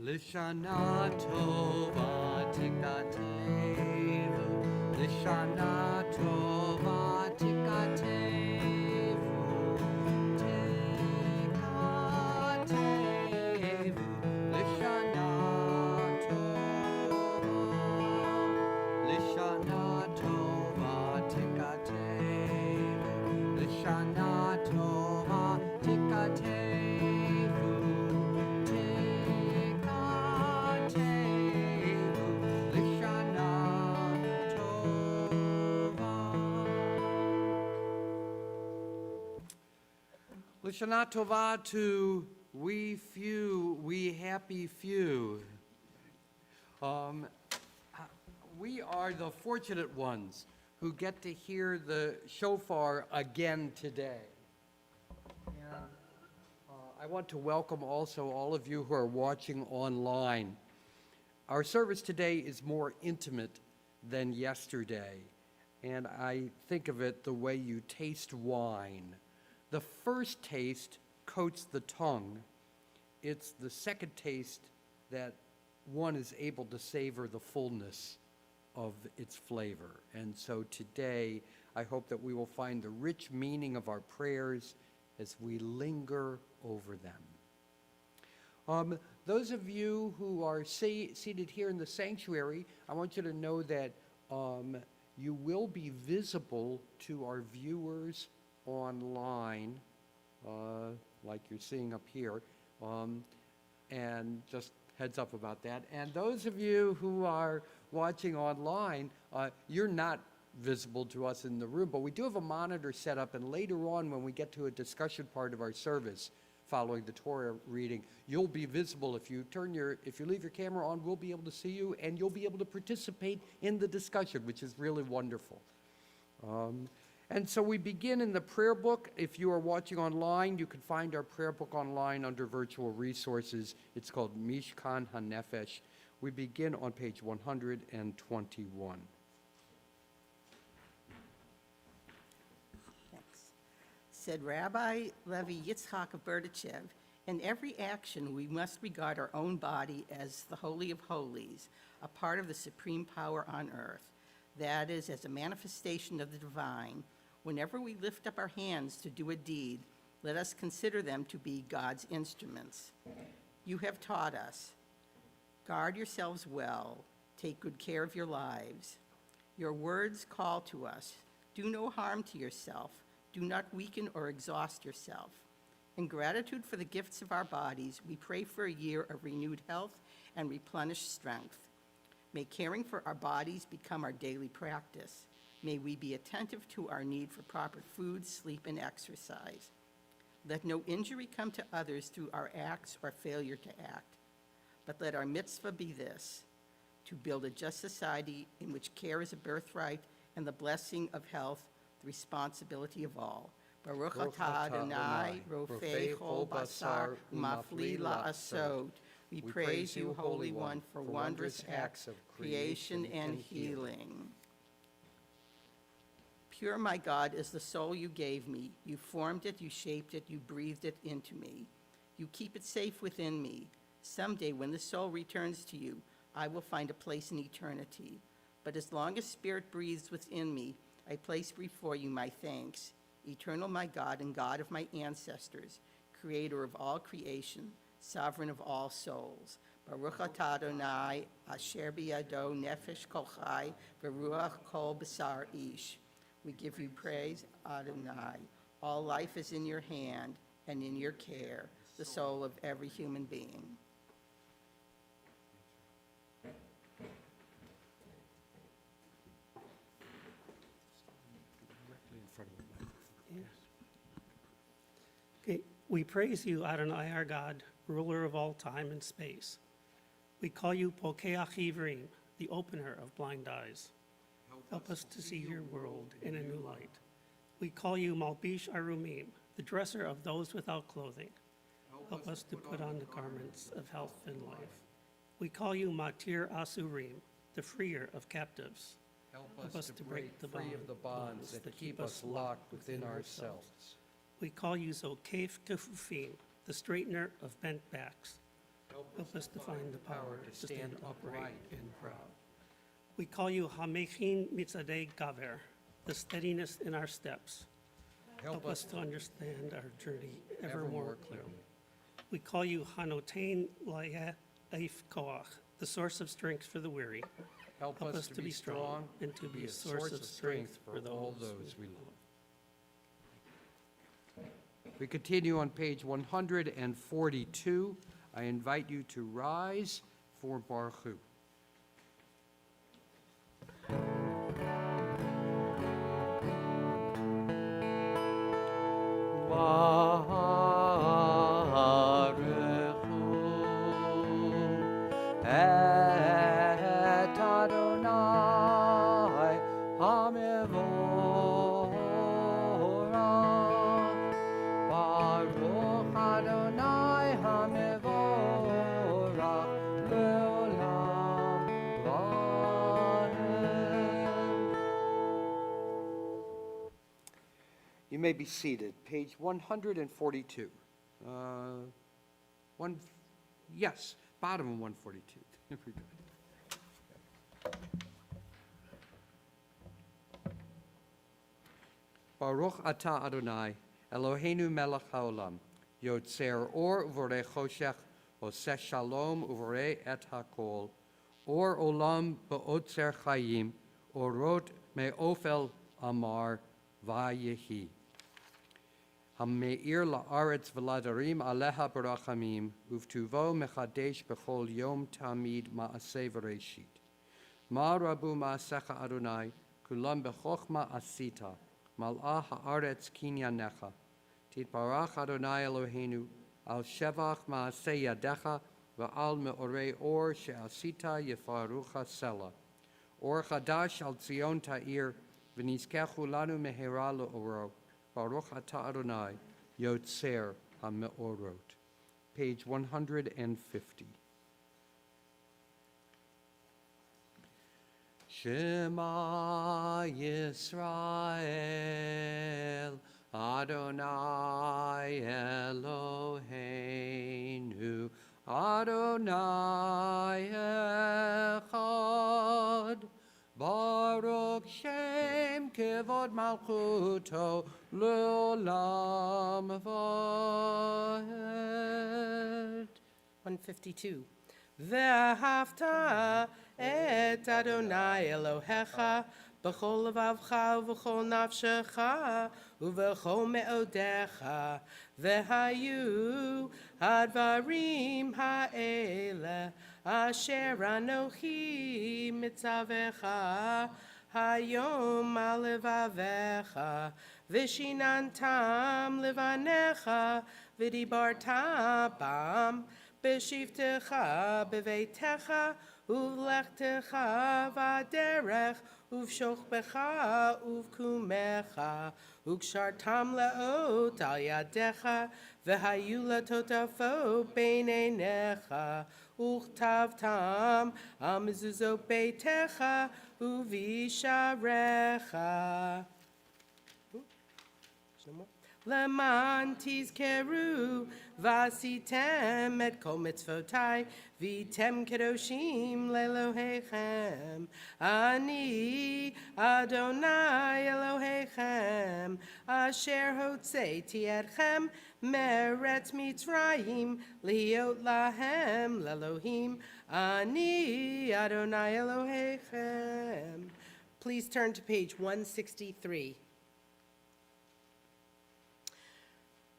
Lishana Tova Tikatevu, Lishana Tova Tikatevu, Tikatevu, Lishana Tova, Lishana Tova Tikatevu, Lishana Tova Tikatevu, Lishana Tova to we few, we happy few. We are the fortunate ones who get to hear the shofar again today. And I want to welcome also all of you who are watching online. Our service today is more intimate than yesterday, and I think of it the way you taste wine. The first taste coats the tongue. It's the second taste that one is able to savor the fullness of its flavor. And so today, I hope that we will find the rich meaning of our prayers as we linger over them. Those of you who are seated here in the sanctuary, I want you to know that you will be visible to our viewers online, like you're seeing up here, and just heads up about that. And those of you who are watching online, you're not visible to us in the room, but we do have a monitor set up, and later on when we get to a discussion part of our service following the Torah reading, you'll be visible. If you leave your camera on, we'll be able to see you, and you'll be able to participate in the discussion, which is really wonderful. And so we begin in the prayer book. If you are watching online, you can find our prayer book online under virtual resources. It's called Mishkan HaNefesh. We begin on page 121. Thanks. Said Rabbi Levi Yitzchak of Berdichev, in every action we must regard our own body as the Holy of Holies, a part of the supreme power on earth. That is, as a manifestation of the divine. Whenever we lift up our hands to do a deed, let us consider them to be God's instruments. You have taught us, guard yourselves well, take good care of your lives. Your words call to us, do no harm to yourself, do not weaken or exhaust yourself. In gratitude for the gifts of our bodies, we pray for a year of renewed health and replenished strength. May caring for our bodies become our daily practice. May we be attentive to our need for proper food, sleep, and exercise. Let no injury come to others through our acts or failure to act. But let our mitzvah be this, to build a just society in which care is a birthright and the blessing of health the responsibility of all. Baruch atah Adonai, rofei chol basar, umafli la'asot. We praise you, Holy One, for wondrous acts of creation and healing. Pure, my God, is the soul you gave me. You formed it, you shaped it, you breathed it into me. You keep it safe within me. Someday, when the soul returns to you, I will find a place in eternity. But as long as spirit breathes within me, I place before you my thanks, eternal my God and God of my ancestors, creator of all creation, sovereign of all souls. Baruch atah Adonai, asher biyado nefesh kol chai, v'ruach kol basar ish. We give you praise, Adonai. All life is in your hand and in your care, the soul of every human being. Okay, we praise you, Adonai, our God, ruler of all time and space. We call you Pokeach Ivrim, the opener of blind eyes. Help us to see your world in a new light. We call you Malbish Arumim, the dresser of those without clothing. Help us to put on the garments of health and life. We call you Matir Asurim, the freer of captives. Help us to break free of the bonds that keep us locked within ourselves. We call you Zokef Tefufim, the straightener of bent backs. Help us to find the power to stand upright and proud. proud. We call you Hamechin Mitzadei Gaver, the steadiness in our steps. Help us to understand our journey ever more clearly. We call you Hanotein La'ef Koach, the source of strength for the weary. Help us to be strong and to be a source of strength for all those those we love. We continue on page 142. I invite you to rise for Baruch Hu. Baruch Hu et Adonai HaMevorach. Baruch Adonai HaMevorach le'olam va'ed. You may be seated. Page 142. Yes, bottom of 142. Very good. Baruch atah Adonai, Eloheinu melech haolam, yotzer or uvorei choshech, oseh shalom uvorei et hakol, or olam beotzer chayim, orot me'ofel amar vayehi. Hameir la'aretz v'ladarim aleha barachamim, uvtuvo mechadesh b'chol yom tamid ma'aseh v'reshit. Ma rabu ma'asecha Adonai, kulam b'chochma asita, mal'ah ha'aretz kinyanecha. Titbarach Adonai Eloheinu, al shevach ma'aseh yadecha, v'al me'orei or she'asita yefarucha sela. Or chadash al Zion ta'ir, v'nizkechu lanu mehera le'oro. Baruch atah Adonai, Yotzer HaMeorot. Page 150. Shema Yisrael, Adonai Eloheinu, Adonai Echad. Baruch Shem Kevod Malchuto Le'olam Va'ed. 152. Ve'ahavta et Adonai Elohecha b'chol levavcha u'v'chol nafshecha u'v'chol me'odecha ve'hayu hadvarim ha'ele asher anochi mitzavecha hayom al levavecha v'shinantam levanecha v'dibarta bam b'shivtecha b'veitecha uv'lechtecha v'aderech uv'shochbecha uv'kumecha ukshartam le'ot al yadecha v'hayu latotafo b'neinecha uchtavtam amzuzot beitecha uvisharecha. Leman tizkeru vasitem et kol mitzvotai vitem kedoshim lelohechem. Ani Adonai Elohechem asher hotzeiti etchem meret mitzrayim liot lahem lelohim. Ani Adonai Elohechem. Please turn to page 163.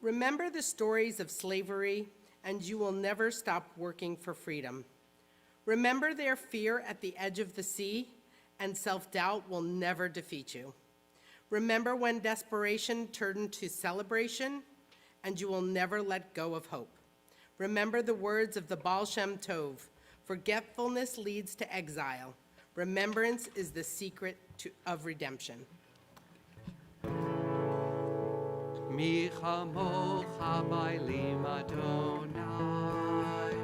Remember the stories of slavery, and you will never stop working for freedom. Remember their fear at the edge of the sea, and self-doubt will never defeat you. Remember when desperation turned to celebration, and you will never let go of hope. Remember the words of the Baal Shem Tov, forgetfulness leads to exile. Remembrance is the secret of redemption. Mi chamocha bailim Adonai,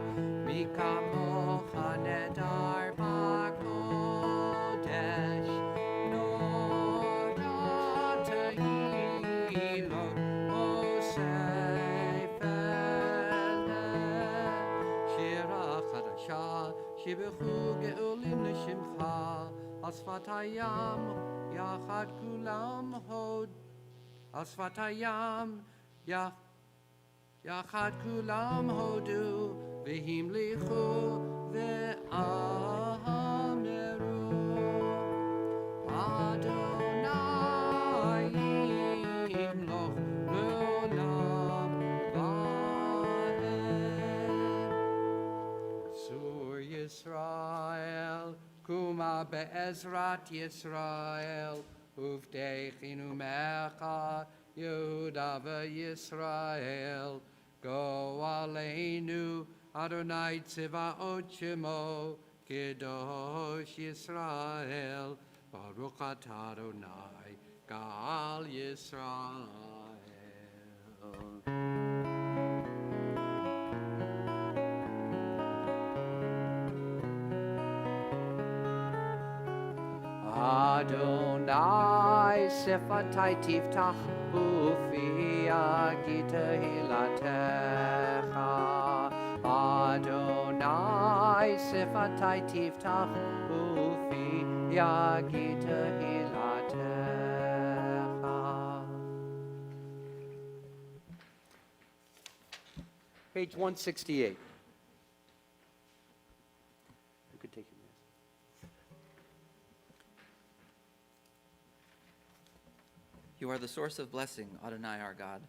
mi kamocha nedar b'kodesh, nora tehilot osef eleh, shir שיבחו גאולים לשמך, על שפת הים יחד כולם הוד, על שפת הים יחד כולם הודו, והמליכו ואמרו, אדוני ימלוך לעולם ועד. צור ישראל, קומה בעזרת ישראל, ובטחנו ממך יהודה וישראל. גואלנו אדוני צבאות שמו, קדוש ישראל. ברוך אתה אדוני גאל ישראל. Adonai sefatai tiftach ufi agita hilatecha. Adonai sefatai tiftach ufi agita hilatecha. Page 168. You could take your minutes. You are the source of blessing, Adonai our God,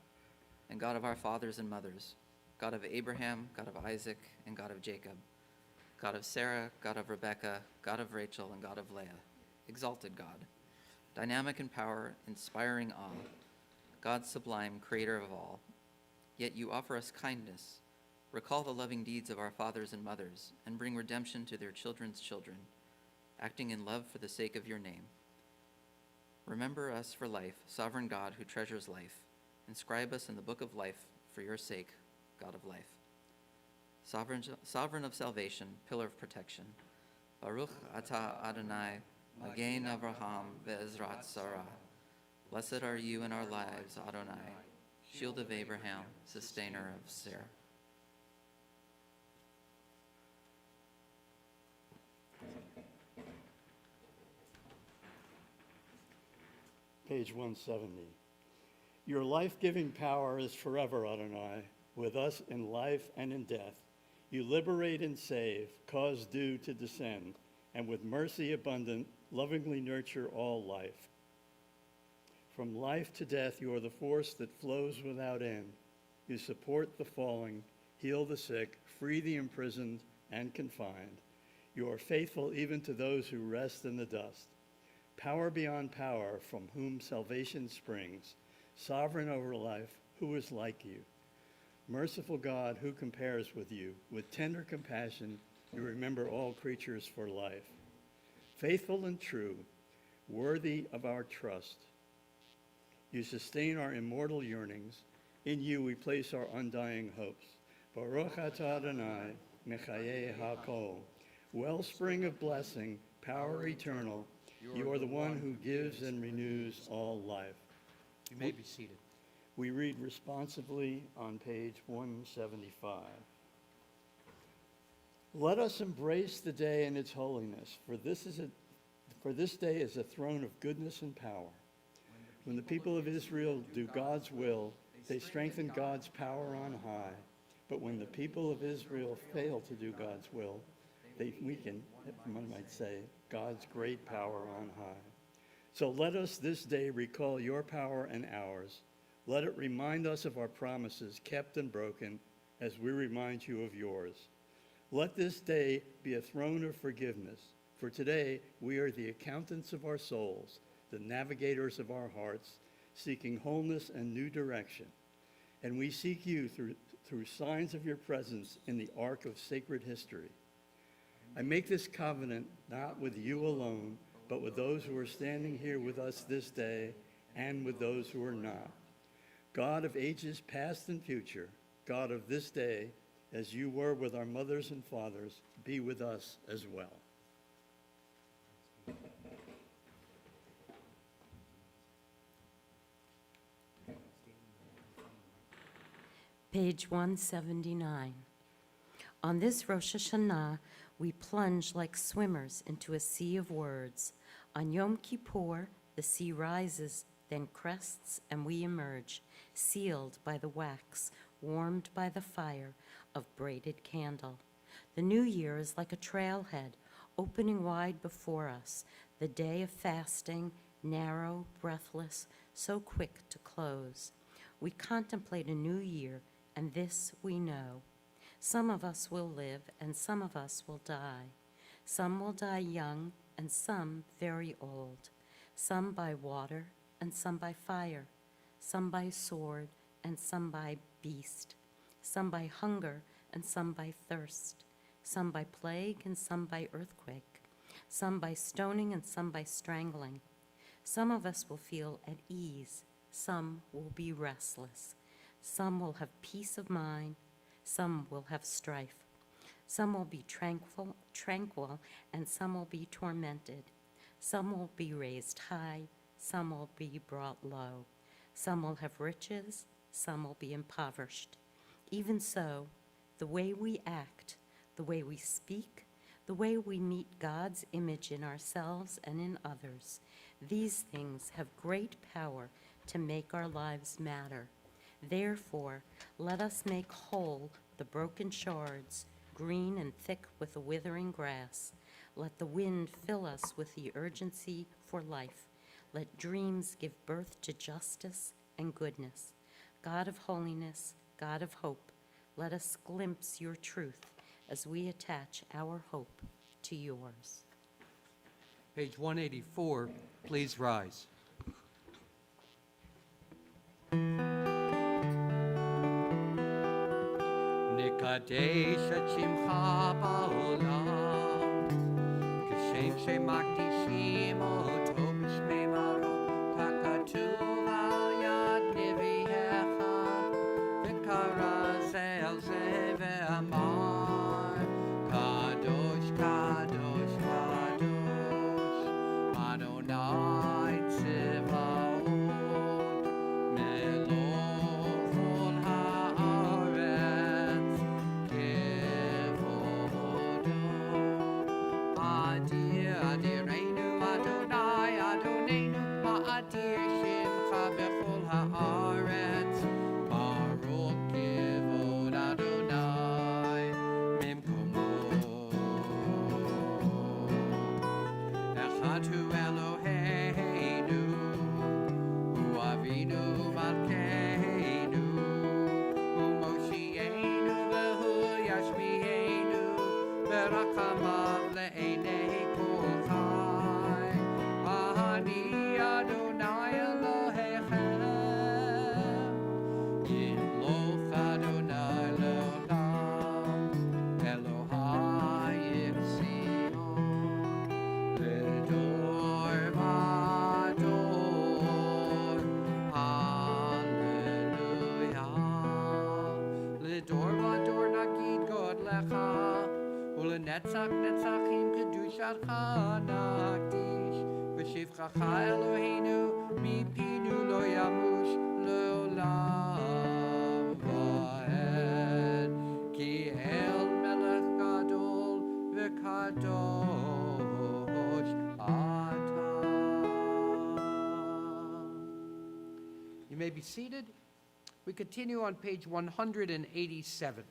and God of our fathers and mothers, God of Abraham, God of Isaac, and God of Jacob, God of Sarah, God of Rebekah, God of Rachel, and God of Leah, exalted God, dynamic in power, inspiring awe, God sublime, creator of all. Yet you offer us kindness, recall the loving deeds of our fathers and mothers, and bring redemption to their children's children, acting in love for the sake of your name. Remember us for life, sovereign God who treasures life. Inscribe us in the book of life for your sake, God of life. Sovereign of salvation, pillar of protection. Baruch atah Adonai, Magen Avraham ve'ezrat Sarah. Blessed are you in our lives, Adonai, shield of Abraham, sustainer of Sarah. Page 170. Your life-giving power is forever, Adonai, with us in life and in death. You liberate and save, cause dew to descend, and with mercy abundant, lovingly nurture all life. From life to death, you are the force that flows without end. You support the falling, heal the sick, free the imprisoned and confined. You are faithful even to those who rest in the dust. Power beyond power, from whom salvation springs, sovereign over life, who is like you? Merciful God, who compares with you? With tender compassion, you remember all creatures for life. Faithful and true, worthy of our trust, you sustain our immortal yearnings. In you we place our undying hopes. Baruch atah Adonai, Mechayeh HaKol, wellspring of blessing, power eternal. You are the one who gives and renews all life. You may be seated. We read responsively on page 175. Let us embrace the day in its holiness, for this day is a throne of goodness and power. When the people of Israel do God's will, they strengthen God's power on high. But when the people of Israel fail to do God's will, they weaken, if one might say, God's great power on high. So let us this day recall your power and ours. Let it remind us of our promises kept and broken as we remind you of yours. Let this day be a throne of forgiveness, for today we are the accountants of our souls, the navigators of our hearts, seeking wholeness and new direction. And we seek you through signs of your presence in the arc of sacred history. I make this covenant not with you alone, but with those who are standing here with us this day and with those who are not. God of ages past and future, God of this day, as you were with our mothers and fathers, be with us as well. Page 179. On this Rosh Hashanah, We plunge like swimmers into a sea of words. On Yom Kippur, the sea rises, then crests, and we emerge, sealed by the wax, warmed by the fire of braided candle. The new year is like a trailhead, opening wide before us, the day of fasting, narrow, breathless, so quick to close. We contemplate a new year, and this we know. Some of us will live, and some of us will die. Some will die young, and some very old. Some by water, and some by fire. Some by sword, and some by beast. Some by hunger, and some by thirst. Some by plague, and some by earthquake. Some by stoning, and some by strangling. Some of us will feel at ease. Some will be restless. Some will have peace of mind. Some will have strife. Some will be tranquil, and some will be tormented. Some will be raised high, some will be brought low. Some will have riches, some will be impoverished. Even so, the way we act, the way we speak, the way we meet God's image in ourselves and in others, these things have great power to make our lives matter. Therefore, let us make whole the broken shards, green and thick with the withering grass. Let the wind fill us with the urgency for life. Let dreams give birth to justice and goodness. God of holiness, God of hope, let us glimpse your truth as we attach our hope to yours. Page 184, please rise. נקדש את שמך בעולם, כשם שמקדישים אותו בשמי מרום, ככתוב על יד נביאך, וקרא זה אל זה ואמר, קדוש, קדוש, קדוש, אדוני צבאות, מלוא כל הארץ כבודו. אדיר, אדירנו, אדוני, אדוננו, מאדיר שמך בכל הארץ. ברוך כבוד אדוני ממקומו. אחד הוא אלוהינו, הוא אבינו מלכנו, הוא מושיענו והוא ישמיענו, ברחמיו לעיני כל חי. אני אדוני אלוהיכם, ימלוך אדוני לעולם, אלוהי ציון, לדור ודור, הללויה. לדור ודור נגיד גודלך, ולנצח נצחים קדושתך נקדיש, ושבחך אלוהינו מפינו לא ימוש לעולם ועד. כי אל מלך גדול וקדוש אתה. You may be seated. We continue on page 187.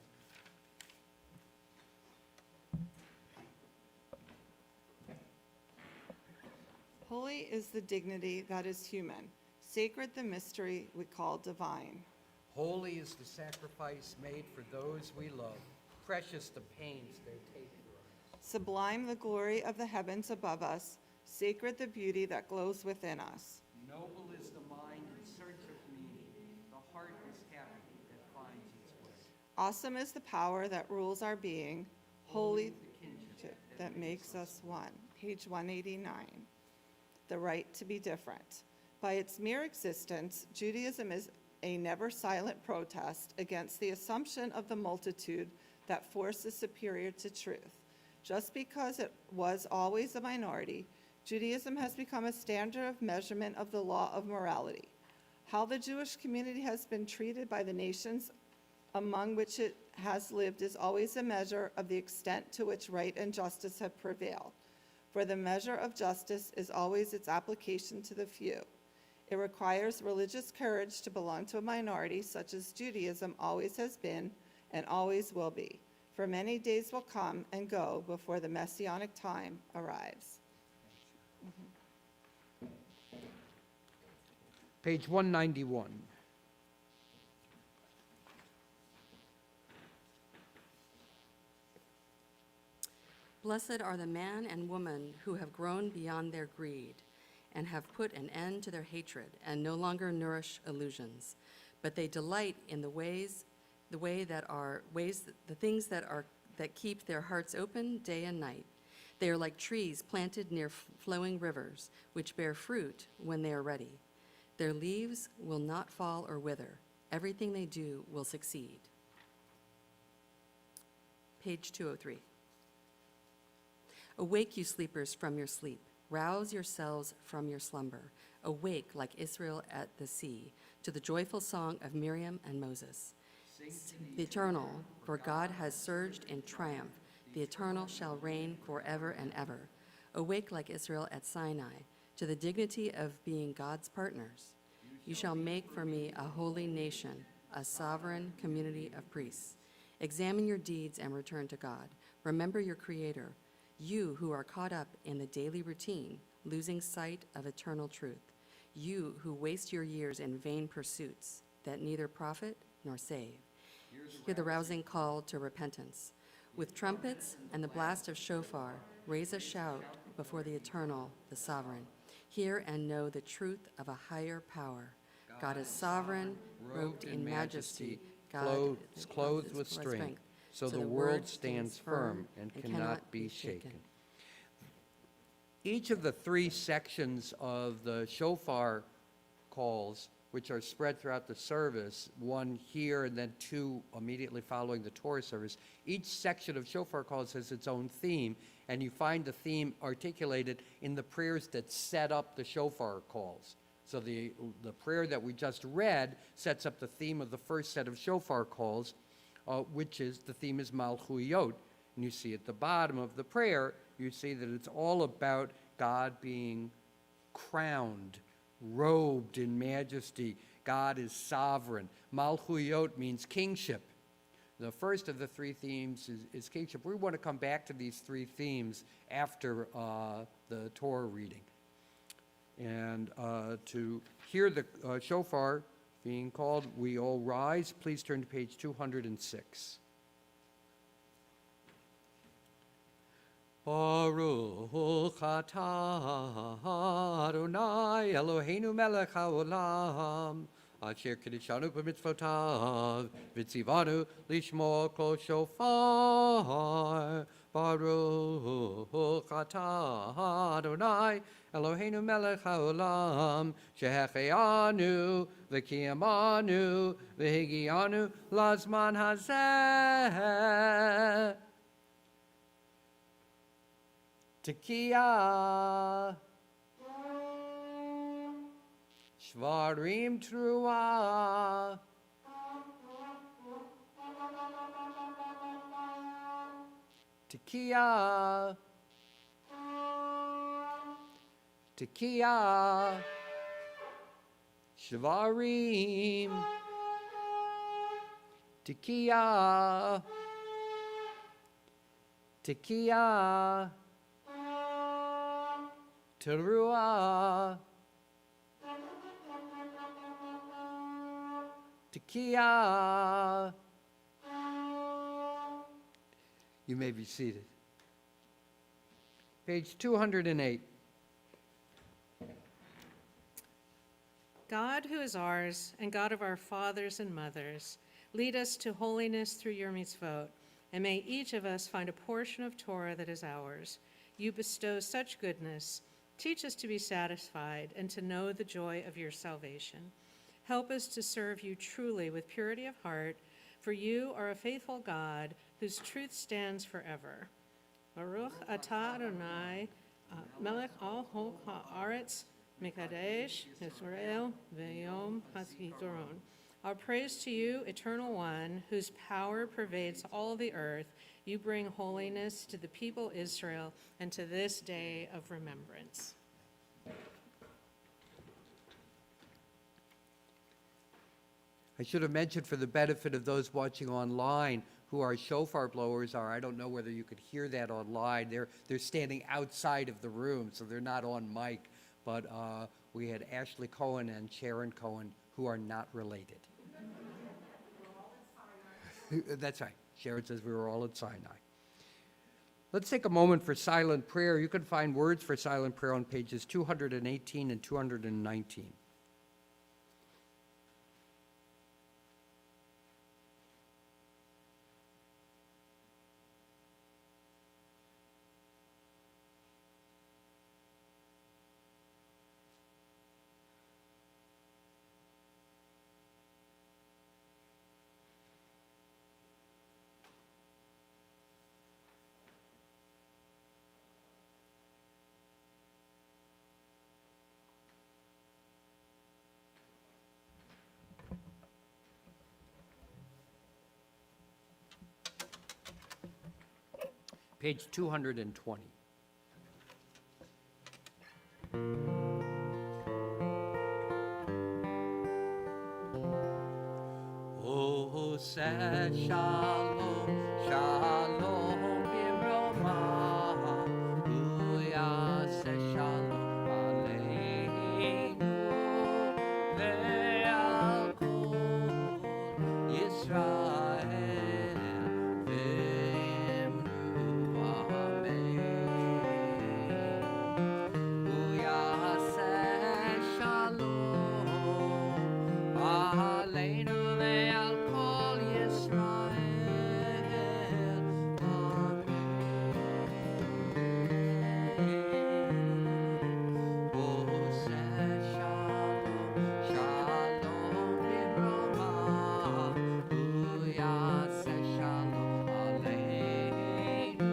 Holy is the dignity that is human, sacred the mystery we call divine. Holy is the sacrifice made for those we love, precious the pains they take for us. Sublime the glory of the heavens above us, sacred the beauty that glows within us. Noble is the mind in search of meaning, the heart is happy that finds its way. Awesome is the power that rules our being, holy the kinship that makes us one. Page 189. The right to be different. By its mere existence, Judaism is a never-silent protest against the assumption of the multitude that force is superior to truth. Just because it was always a minority, Judaism has become a standard of measurement of the law of morality. How the Jewish community has been treated by the nations among which it has lived is always a measure of the extent to which right and justice have prevailed. For the measure of justice is always its application to the few. It requires religious courage to belong to a minority, such as Judaism always has been and always will be. For many days will come and go before the Messianic time arrives. Page 191. Blessed are the man and woman who have grown beyond their greed and have put an end to their hatred and no longer nourish illusions, but they delight in the things that keep their hearts open day and night. They are like trees planted near flowing rivers, which bear fruit when they are ready. Their leaves will not fall or wither. Everything they do will succeed. Page 203. Awake, you sleepers, from your sleep. Rouse yourselves from your slumber. Awake like Israel at the sea, to the joyful song of Miriam and Moses. The eternal, for God has surged in triumph. The eternal shall reign forever and ever. Awake like Israel at Sinai, to the dignity of being God's partners. You shall make for me a holy nation, a sovereign community of priests. Examine your deeds and return to God. Remember your Creator, you who are caught up in the daily routine, losing sight of eternal truth. You who waste your years in vain pursuits that neither profit nor save. Hear the rousing call to repentance. With trumpets and the blast of shofar, raise a shout before the eternal, the sovereign. Hear and know the truth of a higher power. God is sovereign, robed in majesty, clothed with strength, so the world stands firm and cannot be shaken. Each of the three sections of the shofar calls, which are spread throughout the service, one here and then two immediately following the Torah service, each section of shofar calls has its own theme, and you find the theme articulated in the prayers that set up the shofar calls. So the prayer that we just read sets up the theme of the first set of shofar calls, which is, the theme is Malchuyot. And you see at the bottom of the prayer, you see that it's all about God being crowned, robed in majesty. God is sovereign. Malchuyot means kingship. The first of the three themes is kingship. We want to come back to these three themes after the Torah reading. And to hear the shofar being called, we all rise. Please turn to page 206. Baruch atah Adonai Eloheinu melech haolam asher kiddushanu b'mitzvotav v'tzivanu lishmo kol shofar. Baruch atah Adonai Eloheinu melech haolam shehecheanu v'kiyamanu v'higianu lazman hazeh. Tekiah, Shvarim Trua, Tekiah, Tekiah, Shvarim, Tekiah, Tekiah, Teruah, Tekiah. You may be seated. Page 208. God, who is ours, and God of our fathers and mothers, lead us to holiness through your mitzvot, and may each of us find a portion of Torah that is ours. You bestow such goodness. Teach us to be satisfied and to know the joy of your salvation. Help us to serve you truly with purity of heart, for you are a faithful God whose truth stands forever. Baruch atah Adonai, melech al haaretz, mekadesh Yisrael v'yom hazikaron. Our praise to you, Eternal One, whose power pervades all the earth. You bring holiness to the people Israel and to this day of remembrance. I should have mentioned for the benefit of those watching online who our shofar blowers are, I don't know whether you could hear that online. They're standing outside of the room, so they're not on mic. But we had Ashley Cohen and Sharon Cohen, who are not related. That's right. Sharon says we were all at Sinai. Let's take a moment for silent prayer. You can find words for silent prayer on pages 218 and 219. Page 220. Oh, say shalom, shalom b'romah, uyaseh shalom aleinu ve'al kol Yisrael ve'emru amen. Uyaseh shalom aleinu ve'al kol Yisrael. Amen. Oseh shalom, shalom b'romah, uyaseh shalom aleinu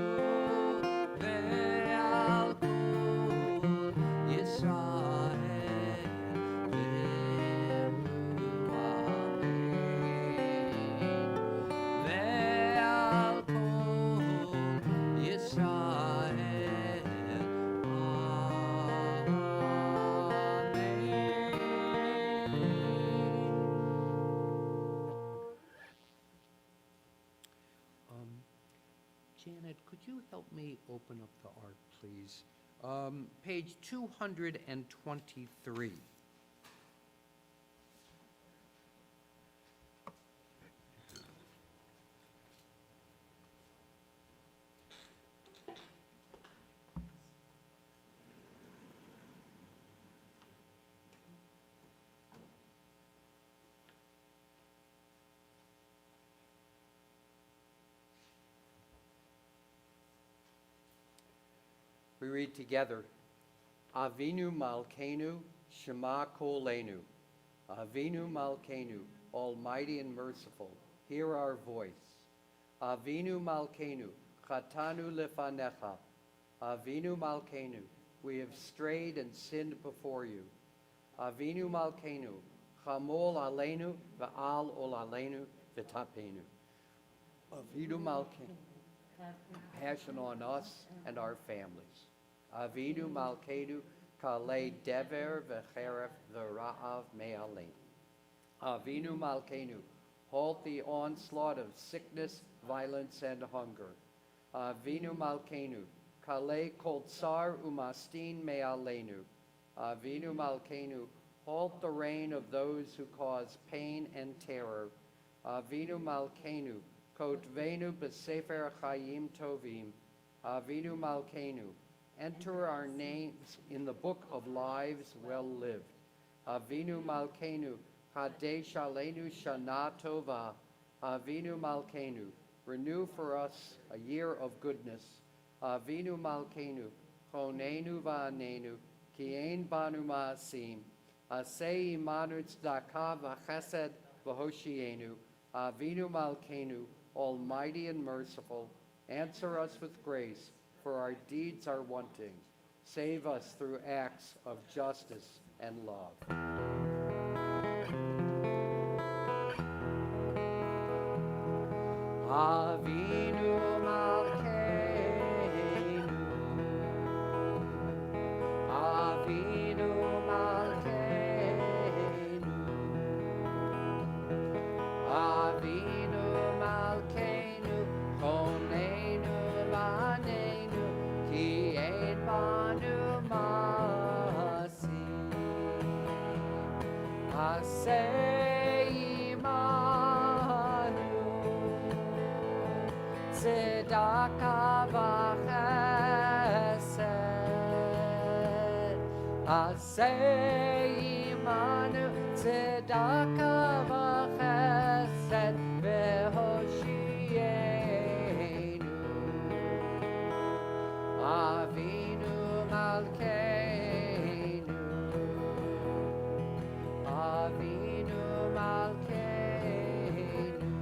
ve'al kol Yisrael ve'emru amen. Ve'al kol Yisrael Janet, could you help me open up the art, please? Page 223. We read together, Avinu Malkeinu, Shema Kolenu. Avinu Malkeinu, Almighty and merciful, hear our voice. Avinu Malkeinu, Chatanu lefanecha. Avinu Malkeinu, we have strayed and sinned before you. Avinu Malkeinu, Chamol Aleinu, Va'al Ol Aleinu, V'tapenu. Avinu Malkeinu, passion on us and our families. Avinu Malkeinu, Kalei Dever V'cheref V'ra'av Me'aleinu. Avinu Malkeinu, halt the onslaught of sickness, violence, and hunger. Avinu Malkeinu, Kalei Kol Tsar Umastin Me'aleinu. Avinu Malkeinu, halt the reign of those who cause pain and terror. Avinu Malkeinu, Kotvenu B'Sefer Chayim Tovim. Avinu Malkeinu, enter our names in the book of lives well lived. Avinu Malkeinu, Hadesh Aleinu Shana Tova. Avinu Malkeinu, renew for us a year of goodness. Avinu Malkeinu, Chonenu Va'anenu, Kiein Banu Ma'asim. Asei Imanu Tzedakah V'chesed V'hoshienu. Avinu Malkeinu, Almighty and merciful, answer us with grace, for our deeds are wanting. Save us through acts of justice and love. Avinu Malkeinu, Avinu Malkeinu, Avinu Malkeinu, Choneinu Vaneinu, Ki Ein Banu Masi, Asei Imanu, Tzedaka v'chesed, Asei Imanu, Tzedaka v'chesed, v'hoshienu, Avinu Malkeinu, Avinu Malkeinu,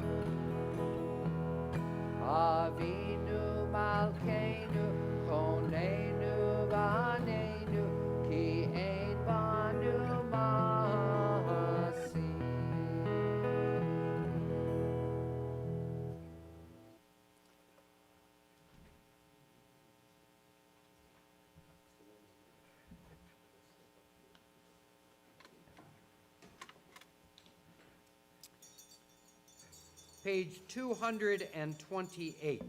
Avinu Malkeinu, Choneinu Vaneinu, Ki Ein Banu Masi. Page 228.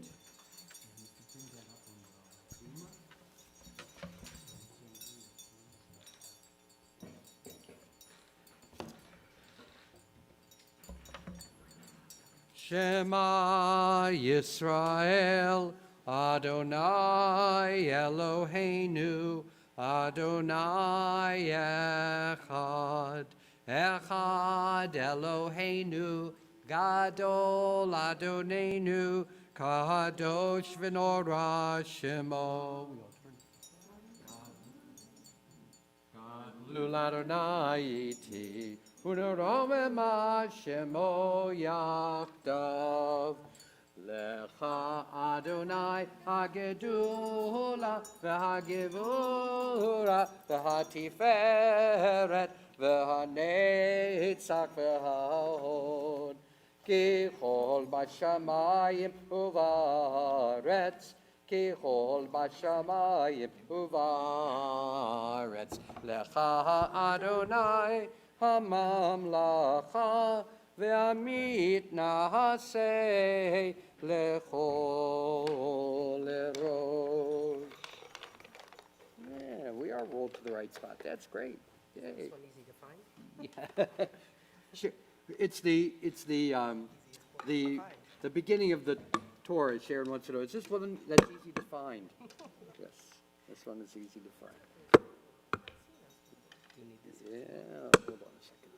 Shema Yisrael, Adonai Eloheinu, Adonai Echad, Echad Eloheinu, Gadol Adonenu, Kadosh v'norah Shemo. Gadlul Adonai iti, u'neromema Shemo yachdav. Lecha Adonai hagedula v'hagevura v'hatiferet v'hanetzach v'hahod. Ki chol bashamayim uvaretz, ki chol bashamayim uvaretz. Lecha Adonai hamamlacha ve'amit nahaseh lechol erosh. Yeah, we are rolled to the right spot. That's great. Yay. This one easy to find? Yeah. Sure. It's the beginning of the Torah. Sharon wants to know. Is this one that's easy to find? Yes, this one is easy to find. Do you need this? Yeah, hold on a second.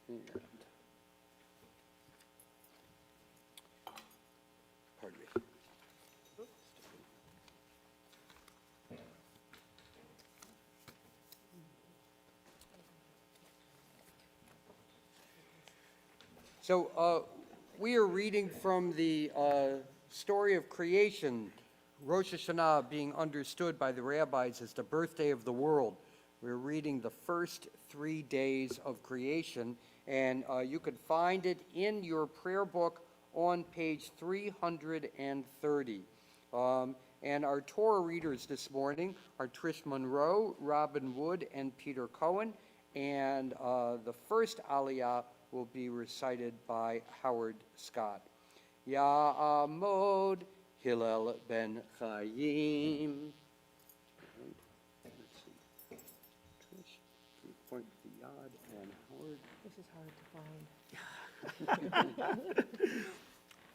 And, pardon me. So we are reading from the story of creation, Rosh Hashanah being understood by the rabbis as the birthday of the world. We're reading the first 3 days of creation, and you could find it in your prayer book on page 330. And our Torah readers this morning are Trish Monroe, Robin Wood, and Peter Cohen, and the first Aliyah will be recited by Howard Scott. Ya'amod Hillel ben Chaim. Let's see. Trish, can you point to Yad and Howard? This is hard to find.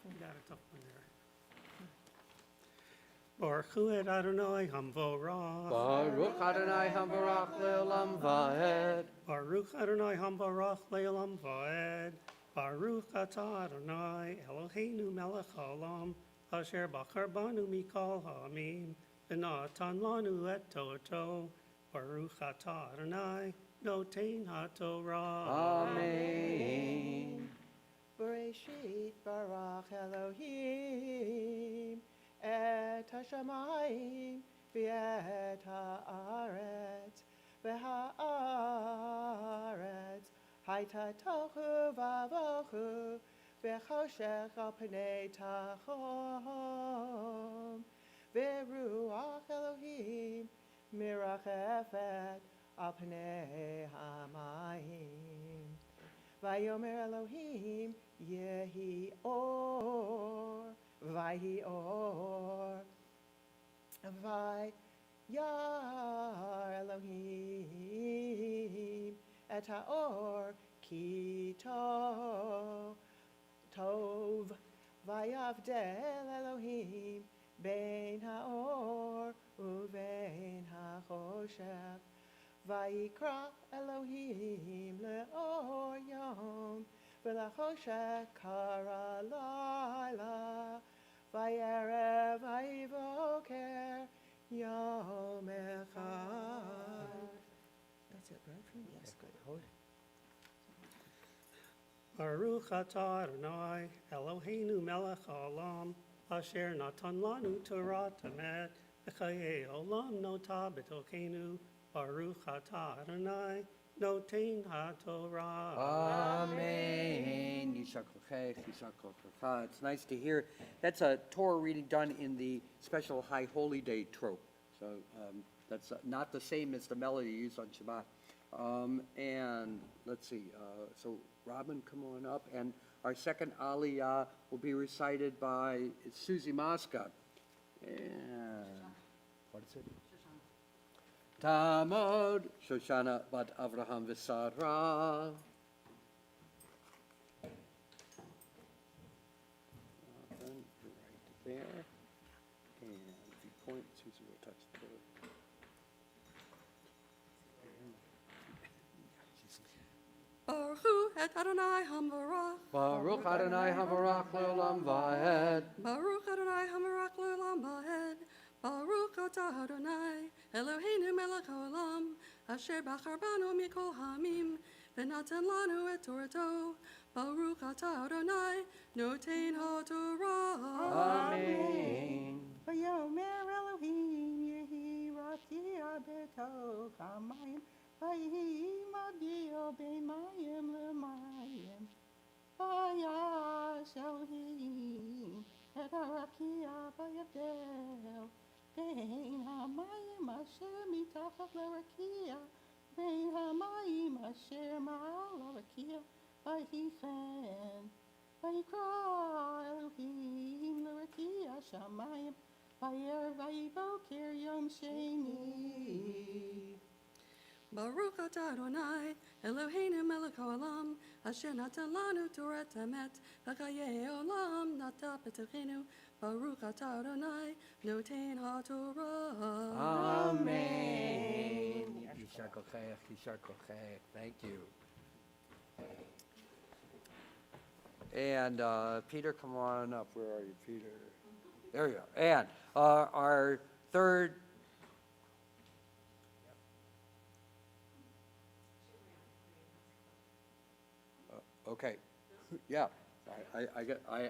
You got a tough one there. Baruch Hu et Adonai Hamvorach. Baruch Adonai Hambarach Le'olam Va'ed. Baruch Adonai Hamvorach Le'olam Va'ed. Baruch Atah Adonai Eloheinu Melech Haolam Asher Bachar Banu Mikol Ha'amim V'natan Lanu et To'ato. Baruch Atah Adonai Notein HaTorah. Amen. Bereshit barach Elohim et hashamayim v'et haaretz v'haaretz hayta tohu vavohu וחושך על פני תהום, ורוח אלוהים מרחפת על פני המים. ויאמר אלוהים יהי אור, ויהי אור. וירא אלוהים את האור כי טוב, ויבדל אלוהים בין האור ובין החושך. ויקרא אלוהים לאור יום, ולחושך קרא לילה, ויערב ויבוקר יום אחד. That's it, right? Yes, good. Baruch atah Adonai, Eloheinu melech haolam, asher natan lanu Torah tamet, v'chayei olam notah b'tokenu, Baruch atah Adonai, noten haTorah. Amen. Yishar kochech, yishar kochecha. It's nice to hear. That's a Torah reading done in the special High Holy Day trope. So that's not the same as the melody used on Shabbat. And let's see. So Robin, come on up. And our second Aliyah will be recited by Susie Mosca. And what is it? Tamod, Shoshana bat Avraham v'Sarah. Right there. And if you point, Susie will touch the board. Baruch et Adonai Hamvarach. Baruch Adonai Havarach le'olam va'ed. Baruch Adonai Hamvarach le'olam va'ed. Baruch atah Adonai, Eloheinu melech haolam, asher bachar banu mikol ha'amim, v'natan lanu et Torato. Baruch atah Adonai, noten ha'Torah. Amen. ויאמר אלוהים יהי רקיע בתוך המים, ויהי מגיע בין מים למים. ויעש אלוהים את הרקיע ויבדל בין המים אשר מתחת לרקיע, בין המים אשר מעל הרקיע, ויהי כן. ויקרא אלוהים לרקיע שמיים, וירא ויבוקר יום שני. Baruch atah Adonai, Eloheinu melech haolam, asher natan lanu Torah emet, v'chayei olam nata b'tochenu. Baruch atah Adonai, noten ha'Torah. Amen. Yishar kochech, yishar kochech. Thank you. And Peter, come on up. Where are you, Peter? There you are. And our third. Okay. Yeah.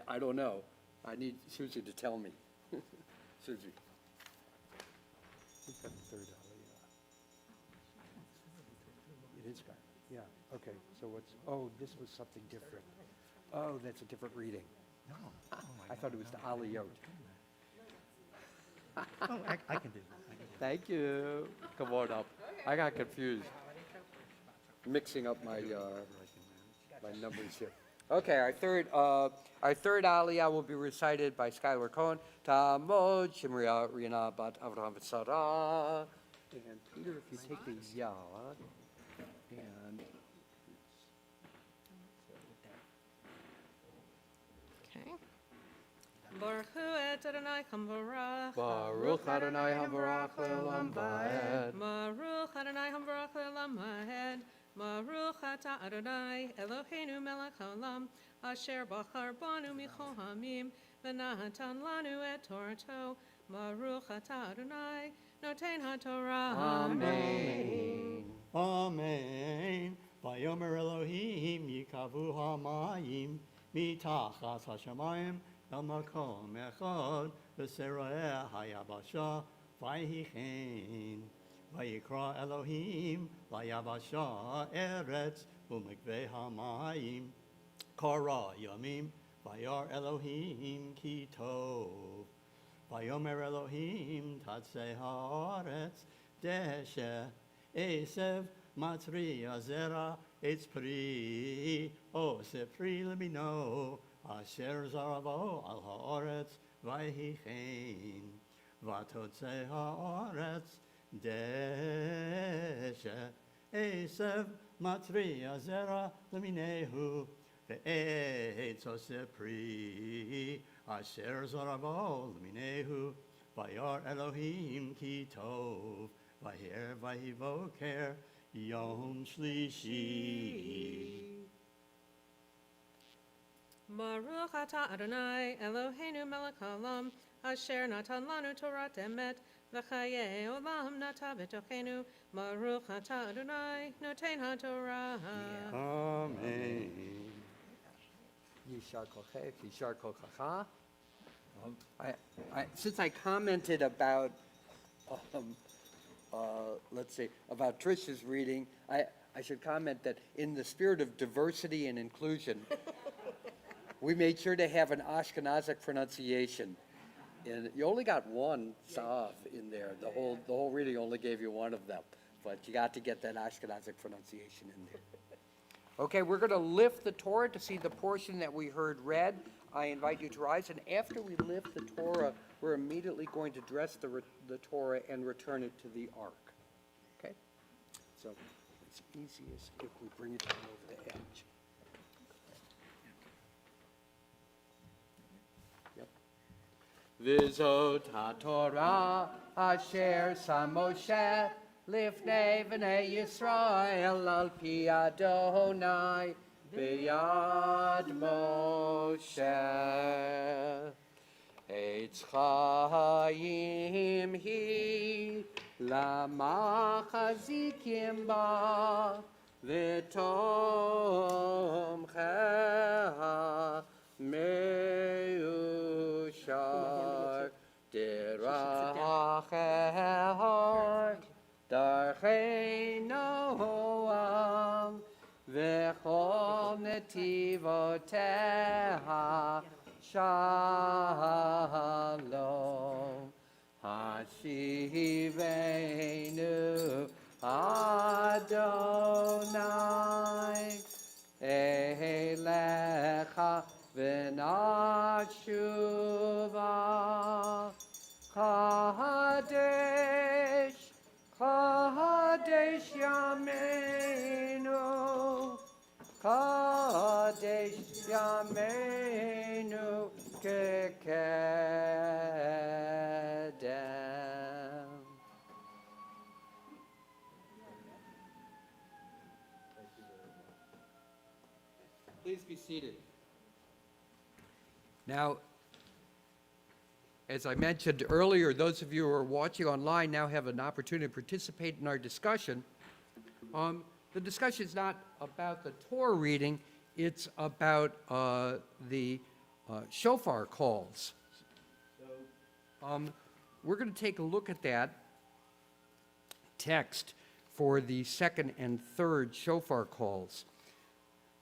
I don't know. I need Susie to tell me. Susie. We've got the third Aliyah. It is Skylar. Yeah. Okay. So what's? Oh, this was something different. Oh, that's a different reading. No. I thought it was the Aliyot. I can do that. Thank you. Come on up. I got confused. Mixing up my my numbers here. Okay, our third Aliyah will be recited by Skylar Cohen. Tamod Shimria Rina Bat Avraham v'Sarah. And Peter, if you take the Yah and Okay. Baruch hu et Adonai Hamvarach. Baruch Adonai Havarach le'olam va'ed. Baruch Adonai Hamvarach le'olam va'ed. Baruch atah Adonai, Eloheinu melech haolam, asher bachar banu michol ha'amim, v'natan lanu et Torato. Baruch atah Adonai, noten ha'Torah. Amen. Amen. Vayomer Elohim yikavu hamayim mitachas hashamayim el makom echad v'sera'eh hayabasha vayhi chen. Vayikra Elohim layabasha eretz u'mikveh hamayim kara yamim Vayar Elohim ki tov. Vayomer Elohim tatzei haaretz deshe esev matri azera etz pri ose pri lemino asher zaravo al haaretz vayhichein vatotzei haaretz deshe esev matri azera leminehu ve'etz ose pri asher zaravo leminehu vayar Elohim ki tov vayher vayivoker yom shlishi. Baruch atah Adonai Eloheinu melech haolam, asher natan lanu Torat emet, v'chaye olam nata b'tochenu. Baruch atah Adonai noten haTorah. Amen. Yishar kochech, yishar kochacha. Since I commented about, let's see, about Trish's reading, I should comment that in the spirit of diversity and inclusion, we made sure to have an Ashkenazic pronunciation. And you only got one Sav in there. The whole reading only gave you one of them. But you got to get that Ashkenazic pronunciation in there. Okay, we're going to lift the Torah to see the portion that we heard read. I invite you to rise, and after we lift the Torah, we're immediately going to dress the Torah and return it to the ark. Okay? So it's easiest if we bring it down over the edge. Yep. Vizot HaTorah asher sam Moshe Lifnei v'nei Yisrael al pi Adonai b'yad Moshe. Eitz chayim hi lamachazikim ba v'tomcheha meushar derachehar Darchei Noam v'chol netivoteha shalom hashivenu Adonai elecha v'nashuva Kadesh Kadesh Yameinu, Kadesh Yameinu Kekedem. Please be seated. Now, as I mentioned earlier, those of you who are watching online now have an opportunity to participate in our discussion. The discussion is not about the Torah reading, it's about the shofar calls. We're going to take a look at that text for the second and third shofar calls.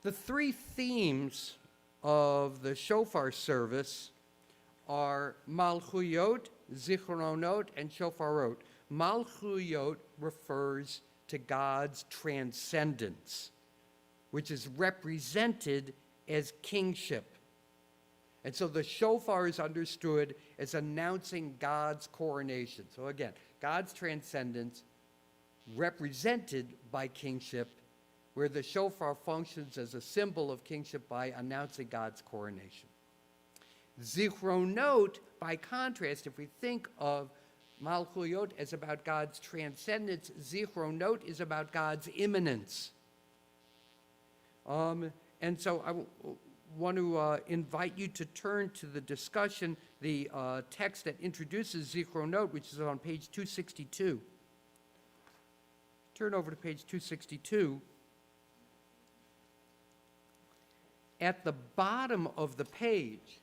The three themes of the shofar service are Malchuyot, Zichronot, and Shofarot. Malchuyot refers to God's transcendence, which is represented as kingship. And so the shofar is understood as announcing God's coronation. So again, God's transcendence represented by kingship, where the shofar functions as a symbol of kingship by announcing God's coronation. Zichronot, by contrast, if we think of Malchuyot as about God's transcendence, Zichronot is about God's immanence. And so I want to invite you to turn to the discussion, the text that introduces Zichronot, which is on page 262. Turn over to page 262. At the bottom of the page,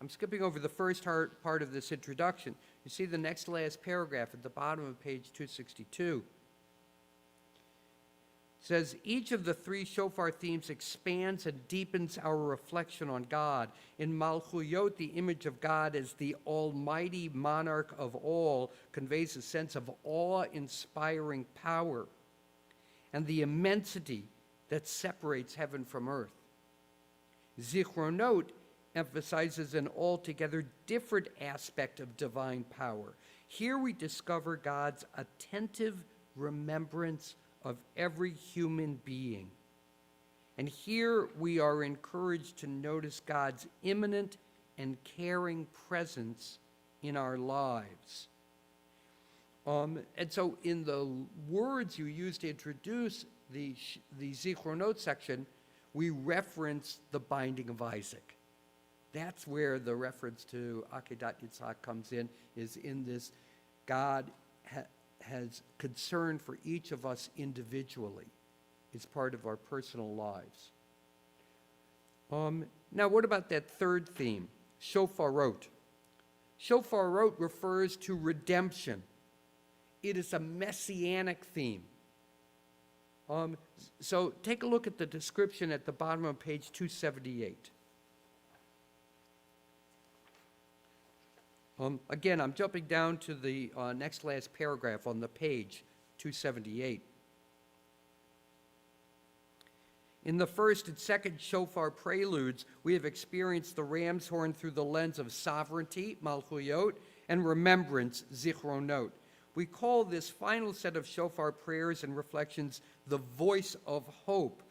I'm skipping over the first part of this introduction. You see the next last paragraph at the bottom of page 262. says, each of the three shofar themes expands and deepens our reflection on God. In Malchuyot, the image of God as the almighty monarch of all conveys a sense of awe-inspiring power and the immensity that separates heaven from earth. Zichronot emphasizes an altogether different aspect of divine power. Here we discover God's attentive remembrance of every human being. And here we are encouraged to notice God's imminent and caring presence in our lives. And so in the words you used to introduce the Zichronot section, we reference the binding of Isaac. That's where the reference to Akedat Yitzhak comes in, is in this God has concern for each of us individually. It's part of our personal lives. Now, what about that third theme, Shofarot? Shofarot refers to redemption. It is a messianic theme. So take a look at the description at the bottom of page 278. Again, I'm jumping down to the next last paragraph on the page, 278. In the first and second shofar preludes, we have experienced the ram's horn through the lens of sovereignty, Malchuyot, and remembrance, Zichronot. We call this final set of shofar prayers and reflections the voice of hope.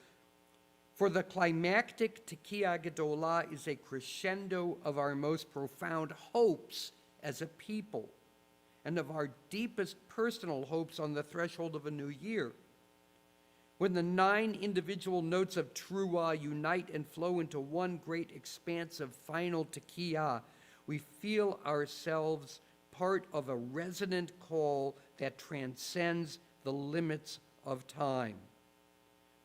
For the climactic Tekiah Gedolah is a crescendo of our most profound hopes as a people and of our deepest personal hopes on the threshold of a new year. When the 9 individual notes of Truah unite and flow into one great expanse of final Tekiah, we feel ourselves part of a resonant call that transcends the limits of time.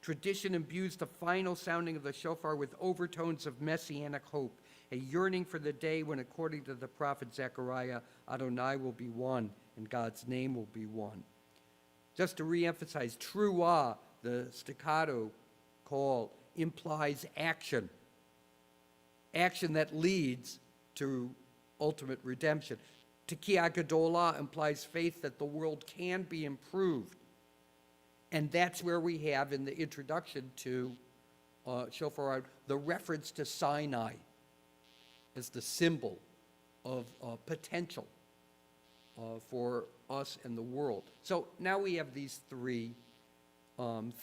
Tradition imbues the final sounding of the shofar with overtones of messianic hope, a yearning for the day when, according to the prophet Zechariah, Adonai will be one and God's name will be one. Just to reemphasize, Truah, the staccato call, implies action. Action that leads to ultimate redemption. Tekiah Gedolah implies faith that the world can be improved. And that's where we have in the introduction to Shofar the reference to Sinai as the symbol of potential for us and the world. So now we have these 3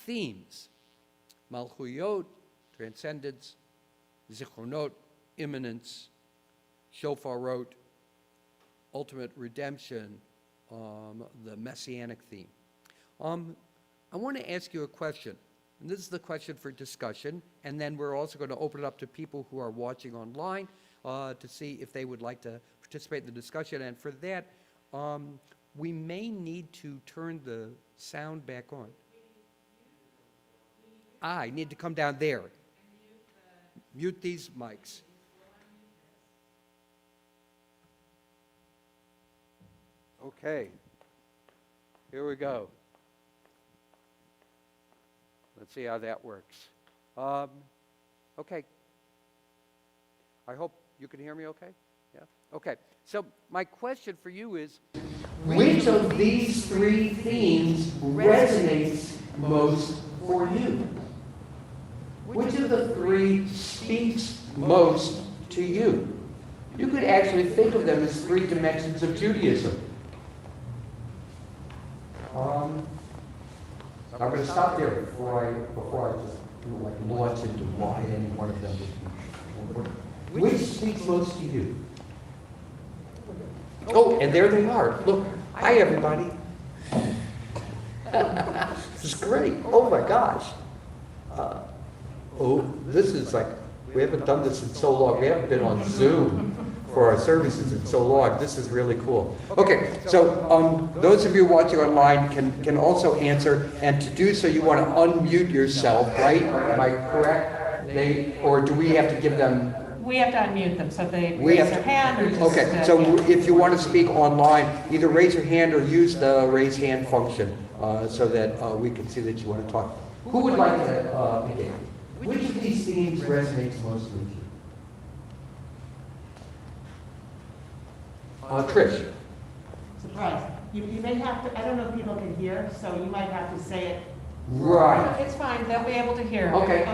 themes: Malchuyot, transcendence; Zichronot, imminence; Shofarot, ultimate redemption, the Messianic theme. I want to ask you a question, and this is the question for discussion, and then we're also going to open it up to people who are watching online to see if they would like to participate in the discussion. And for that, we may need to turn the sound back on. I need to come down there. Mute these mics. Okay. Here we go. Let's see how that works. Okay. I hope you can hear me okay? Yeah? Okay. So my question for you is, which of these 3 themes resonates most for you? Which of the 3 speaks most to you? You could actually think of them as 3 dimensions of Judaism. I'm going to stop there before I just launch into why any one of them would be. Which speaks most to you? Oh, and there they are. Look. Hi, everybody. This is great. Oh, my gosh. This is like, we haven't done this in so long. We haven't been on Zoom for our services in so long. This is really cool. Okay, so those of you watching online can also answer, and to do so you want to unmute yourself, right? Am I correct? Or do we have to give them... We have to unmute them, so they raise their hand or just... Okay, so if you want to speak online, either raise your hand or use the raise hand function so that we can see that you want to talk. Who would like to begin? Which of these themes resonates most with you? Trish. Surprise. You may have to, I don't know if people can hear, so you might have to say it. Right. It's fine, they'll be able to hear. Okay.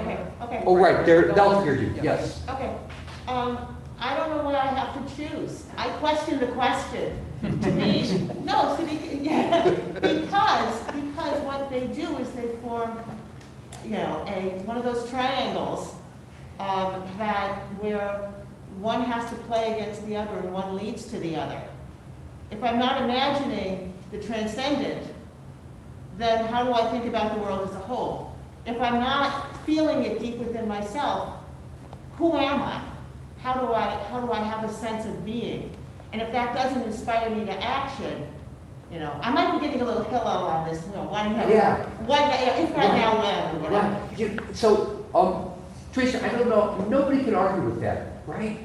Okay. Oh, right, they'll hear you, yes. Okay. I don't know what I have to choose. I question the question. To me, no, so yeah, because what they do is they form, one of those triangles that where one has to play against the other and one leads to the other. If I'm not imagining the transcendent, then how do I think about the world as a whole? If I'm not feeling it deep within myself, who am I? How do I have a sense of being? And if that doesn't inspire me to action, I might be getting a little pillow on this, one now, Yeah. if not now, when, or whatever. So, Tricia, I don't know, nobody can argue with that, right?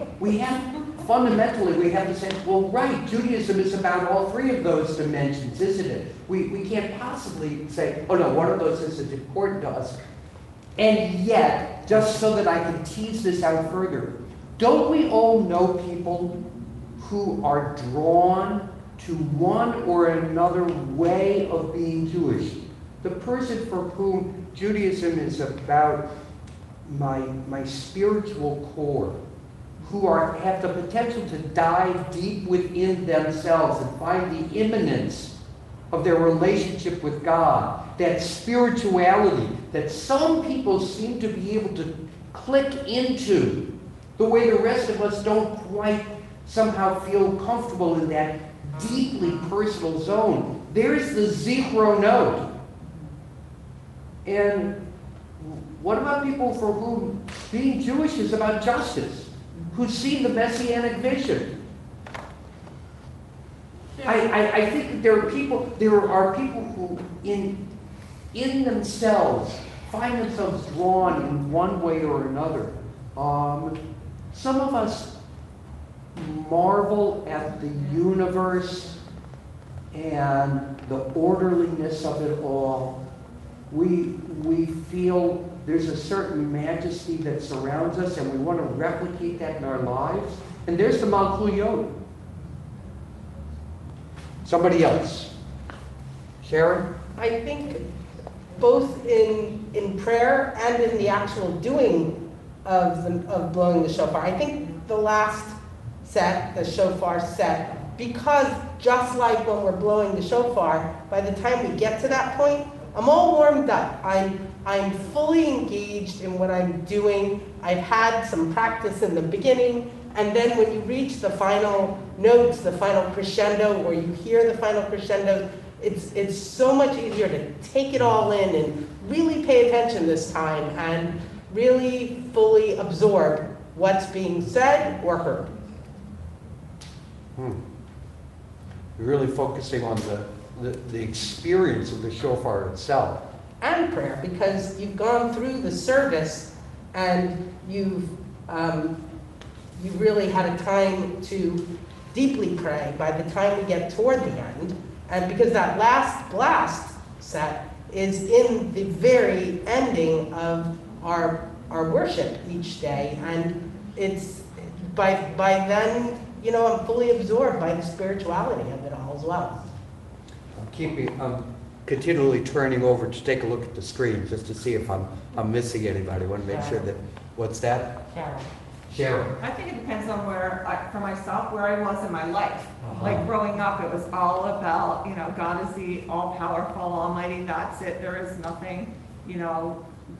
Fundamentally, we have to say, well, right, Judaism is about all three of those dimensions, isn't it? We can't possibly say, oh no, one of those isn't important to us. And yet, just so that I can tease this out further, don't we all know people who are drawn to one or another way of being Jewish? The person for whom Judaism is about my spiritual core, who have the potential to dive deep within themselves and find the immanence of their relationship with God, that spirituality that some people seem to be able to click into, the way the rest of us don't quite somehow feel comfortable in that deeply personal zone. There's the Zichro node. And what about people for whom being Jewish is about justice, who see the Messianic vision? I think that there are people who in themselves find themselves drawn in one way or another. Some of us marvel at the universe and the orderliness of it all. We feel there's a certain majesty that surrounds us, and we want to replicate that in our lives. And there's the Malchut. Somebody else. Sharon? I think both in prayer and in the actual doing of blowing the shofar. I think the last set, the shofar set, because just like when we're blowing the shofar, by the time we get to that point, I'm all warmed up. I'm fully engaged in what I'm doing. I've had some practice in the beginning, and then when you reach the final notes, the final crescendo, or you hear the final crescendo, it's so much easier to take it all in and really pay attention this time and really fully absorb what's being said or heard. You're really focusing on the experience of the shofar itself. And prayer, because you've gone through the service and you've really had a time to deeply pray by the time we get toward the end. And because that last blast set is in the very ending of our worship each day, and it's by then, I'm fully absorbed by the spirituality of it all as well. I'm continually turning over to take a look at the screen just to see if I'm missing anybody. I want to make sure that, what's that? Sharon. I think it depends on for myself, where I was in my life. Like growing up, it was all about, God is the all-powerful, almighty, that's it, there is nothing,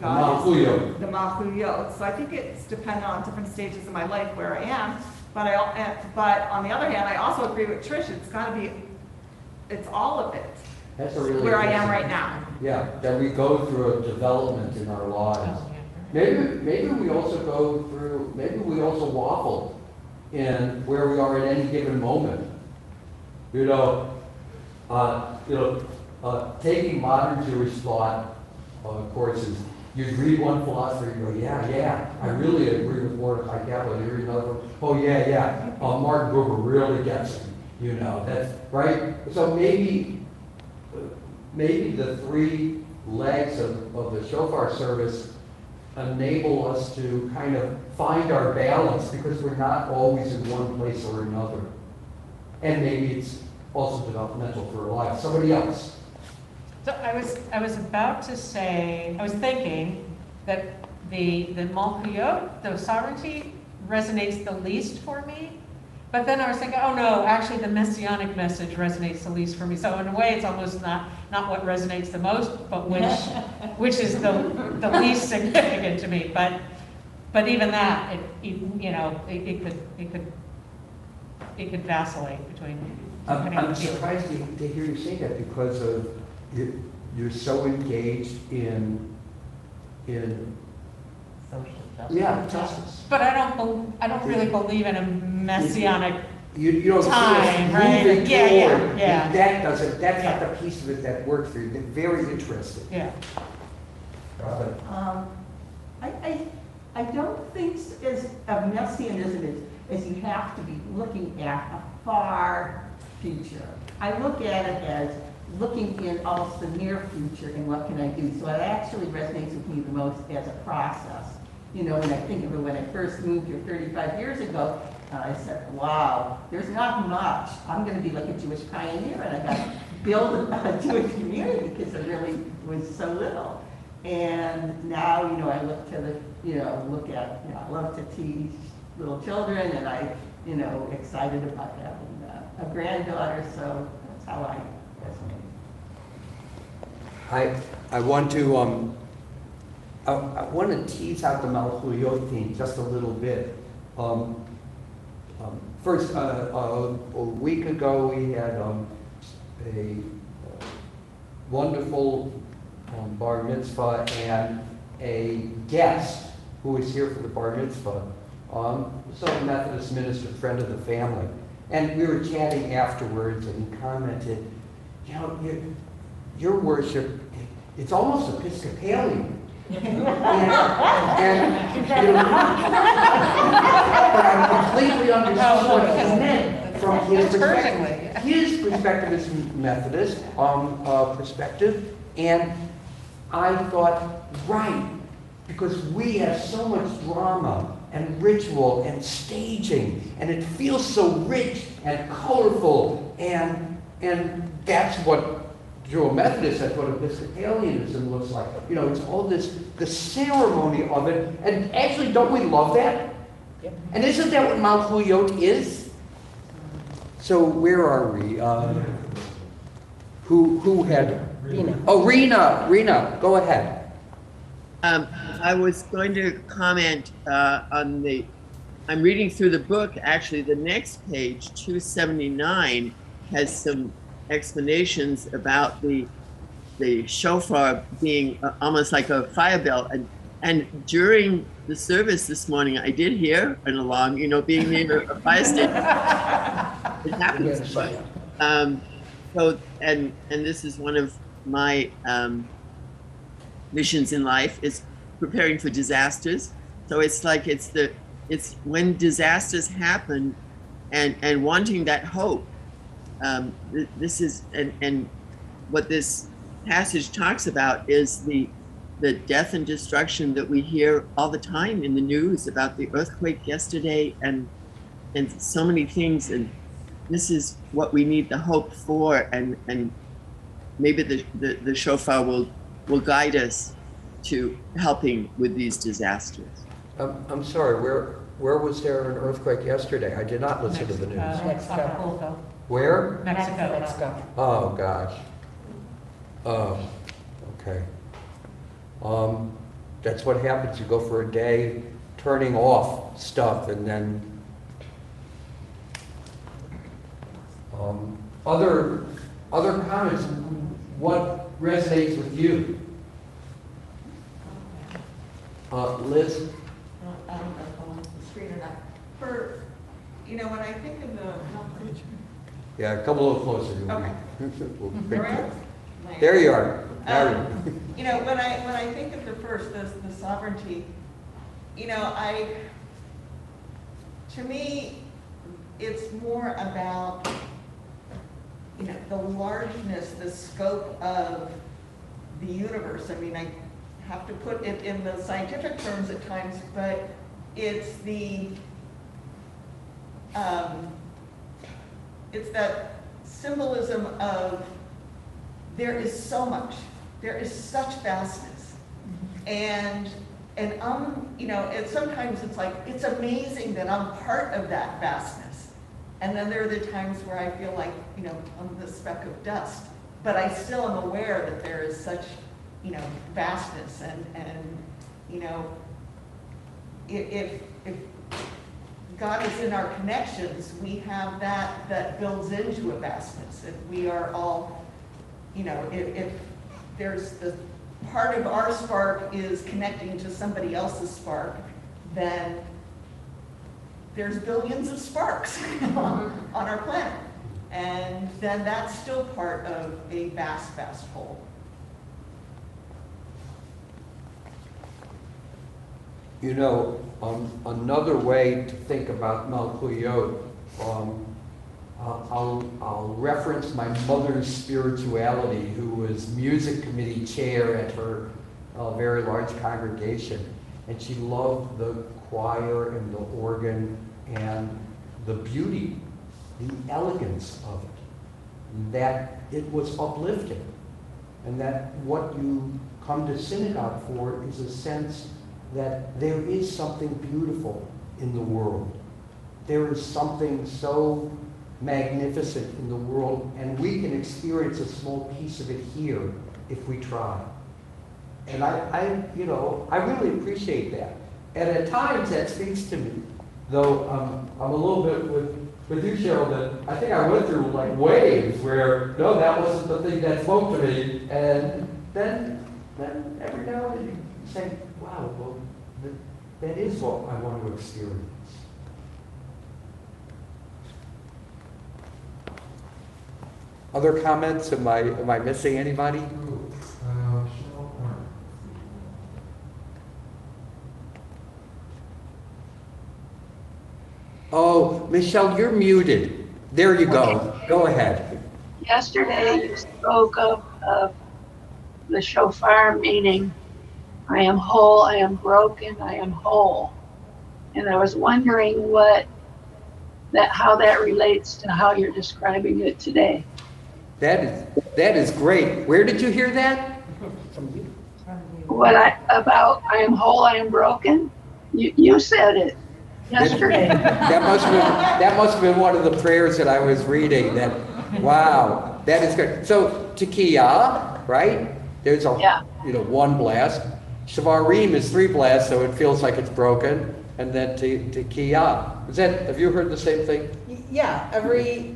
God is the Malchut. So I think it's dependent on different stages of my life where I am. But on the other hand, I also agree with Trish, it's all of it. That's a really where I am right now. Yeah, that we go through a development in our lives. Maybe we also waffle in where we are at any given moment. Taking modern Jewish thought courses, you'd read one philosopher, you go, yeah, I really agree with Mordecai Kaplan. You read another one, oh yeah, Martin Buber really gets it. That's right. So maybe the three legs of the shofar service enable us to kind of find our balance, because we're not always in one place or another. And maybe it's also developmental for our life. Somebody else? So I was about to say, I was thinking that the Malchuyot, the sovereignty, resonates the least for me. But then I was thinking, oh no, actually the Messianic message resonates the least for me. So in a way, it's almost not what resonates the most, but which is the least significant to me. But even that, it could vacillate between. depending on I'm the feeling. surprised to hear you say that, because of you're so engaged in justice. But I don't really believe in a Messianic. You don't see Time, us right? moving Yeah, forward. yeah. That doesn't, that's Yeah. not the piece of it that works for you. They're very interesting. Yeah. Robin? I don't think as of Messianism as you have to be looking at a far future. I look at it as looking in almost the near future and what can I do. So it actually resonates with me the most as a process. You know, when I think of it, when I first moved here 35 years ago, I said, wow, there's not much. I'm going to be like a Jewish pioneer, and I got to build a Jewish community because there really was so little. And now, you know, I look to the, I love to teach little children, and excited about having a granddaughter, so that's how I resonate. I want to I want to tease out the Malchuyot theme just a little bit. First, a week ago we had a wonderful bar mitzvah, and a guest who was here for the bar mitzvah, some Methodist minister, friend of the family. And we were chatting afterwards, and he commented, your worship, it's almost Episcopalian. But I completely understood what he meant from his perspective. His perspective is Methodist perspective, and I thought, right, because we have so much drama and ritual and staging, and it feels so rich and colorful, and that's what Jewish Methodist, that's what Episcopalianism looks like. You know, it's all this, the ceremony of it, and actually, don't we love that? Yep. And isn't that what Malchuyot is? So where are we? Who had? Rena. Oh, Rena, go ahead. I was going to comment on I'm reading through the book. Actually, the next page, 279, has some explanations about the shofar being almost like a fire bell. And during the service this morning, I did hear an alarm, being near a fire station. It happens. So, and this is one of my missions in life, is preparing for disasters. So it's like it's when disasters happen, and wanting that hope. This is and what this passage talks about is the death and destruction that we hear all the time in the news about the earthquake yesterday and so many things, and this is what we need the hope for, and maybe the shofar will guide us to helping with these disasters. I'm sorry, where was there an earthquake yesterday? I did not listen to the news. Mexico. Where? Mexico. Oh, gosh. Oh, okay. That's what happens. You go for a day turning off stuff, and then other comments. What resonates with you? Liz? I don't know if I'm on the screen or not. When I think of the. Yeah, come a little closer. Okay. We'll pick you Correct? up. There you are. Harry. When I think of the first, the sovereignty, to me, it's more about, the largeness, the scope of the universe. I mean, I have to put it in the scientific terms at times, but it's it's that symbolism of there is so much, there is such vastness. And you know, sometimes it's like, it's amazing that I'm part of that vastness. And then there are the times where I feel like, you know, I'm the speck of dust, but I still am aware that there is such, you know, vastness and you know, if God is in our connections, we have that builds into a vastness. If we are all, you know, if there's the part of our spark is connecting to somebody else's spark, then there's billions of sparks on our planet. And then that's still part of a vast, vast whole. You know, another way to think about Malchuyot, I'll reference my mother's spirituality, who was music committee chair at her very large congregation. And she loved the choir and the organ and the beauty, the elegance of it, that it was uplifting. And that what you come to synagogue for is a sense that there is something beautiful in the world. There is something so magnificent in the world, and we can experience a small piece of it here if we try. And you know, I really appreciate that. And at times that speaks to me, though I'm a little bit with you, Cheryl, that I think I went through like waves where, no, that wasn't the thing that spoke to me. And then every now and then you say, wow, well, that is what I want to experience. Other comments? Am I missing anybody? Oh, Michelle, you're muted. There you go. Go ahead. Yesterday you spoke of the shofar meaning, I am whole, I am broken, I am whole. And I was wondering how that relates to how you're describing it today. That is great. Where did you hear that? About I am whole, I am broken? You said it yesterday. That must have been one of the prayers that I was reading. That, wow, that is good. So tekiah, right? There's one blast. Shavarim is 3 blasts, so it feels like it's broken. And then tekiah. Have you heard the same thing? Yeah, every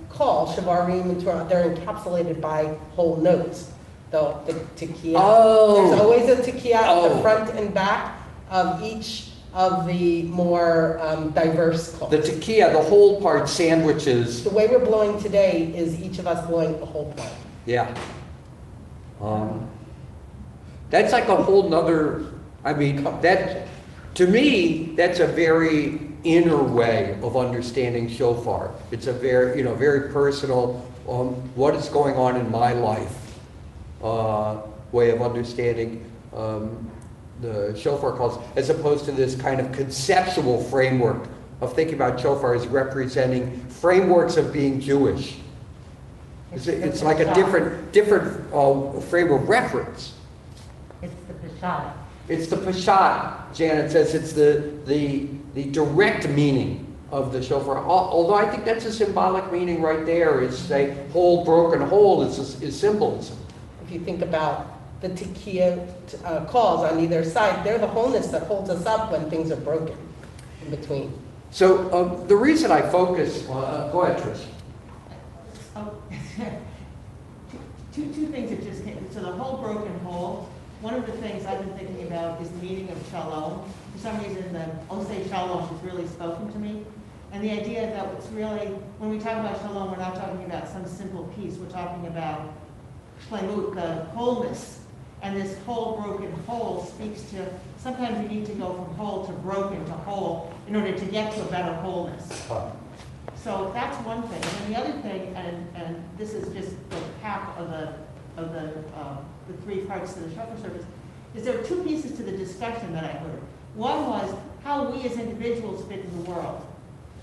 call, Shavarim and Torah, they're encapsulated by whole notes. The tekiah. Oh. There's always a tekiah at the front and back of each of the more diverse calls. The tekiah, the whole part sandwiches. The way we're blowing today is each of us blowing a whole part. Yeah. That's like a whole nother, to me, that's a very inner way of understanding shofar. It's a very, very personal, what is going on in my life way of understanding the shofar calls, as opposed to this kind of conceptual framework of thinking about shofar as representing frameworks of being Jewish. It's like a different frame of reference. It's the Peshat. It's the Peshat. Janet says it's the direct meaning of the shofar. Although I think that's a symbolic meaning right there. It's a whole, broken whole is symbolism. If you think about the tekiah calls on either side, they're the wholeness that holds us up when things are broken in between. So the reason I focus on, go ahead, Trish. Two things that just came. So the whole broken whole, one of the things I've been thinking about is the meaning of shalom. For some reason, the Oseh Shalom has really spoken to me. And the idea that it's really, when we talk about shalom, we're not talking about some simple piece. We're talking about shlemut, the wholeness. And this whole broken whole speaks to, sometimes you need to go from whole to broken to whole in order to get to a better wholeness. So that's one thing. And the other thing, and this is just the half of the three parts to the shofar service, is there were two pieces to the discussion that I heard. One was how we as individuals fit in the world.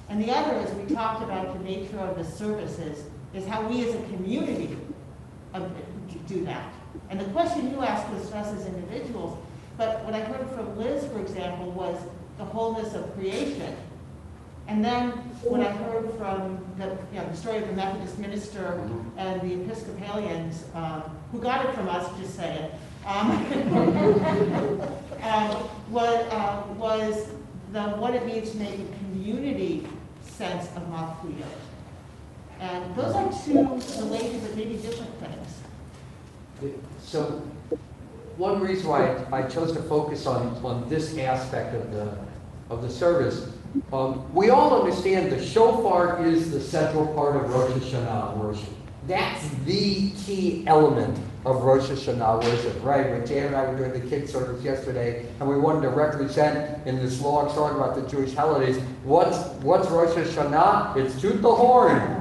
And the other, as we talked about the nature of the services, is how we as a community do that. And the question you asked was us as individuals, but what I heard from Liz, for example, was the wholeness of creation. And then what I heard from the story of the Methodist minister and the Episcopalians, who got it from us, just say it, was what it means to make a community sense of Malchuyot. And those are two related but maybe different things. So one reason why I chose to focus on this aspect of the service, we all understand the shofar is the central part of Rosh Hashanah worship. That's the key element of Rosh Hashanah worship, right? When Jan and I were doing the kids' service yesterday, and we wanted to represent in this long song about the Jewish holidays, what's Rosh Hashanah? It's toot the horn.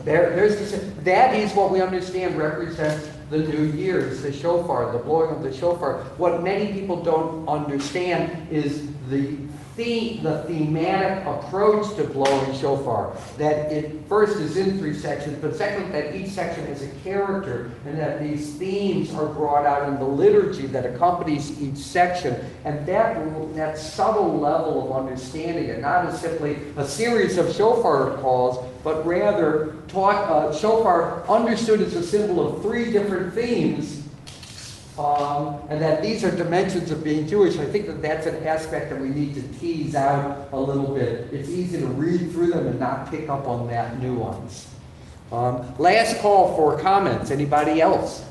That is what we understand represents the new year. It's the shofar, the blowing of the shofar. What many people don't understand is the thematic approach to blowing shofar. That it first is in 3 sections, but second, that each section has a character, and that these themes are brought out in the liturgy that accompanies each section. And that subtle level of understanding it, not as simply a series of shofar calls, but rather shofar understood as a symbol of 3 different themes, and that these are dimensions of being Jewish. I think that that's an aspect that we need to tease out a little bit. It's easy to read through them and not pick up on that nuance. Last call for comments. Anybody else?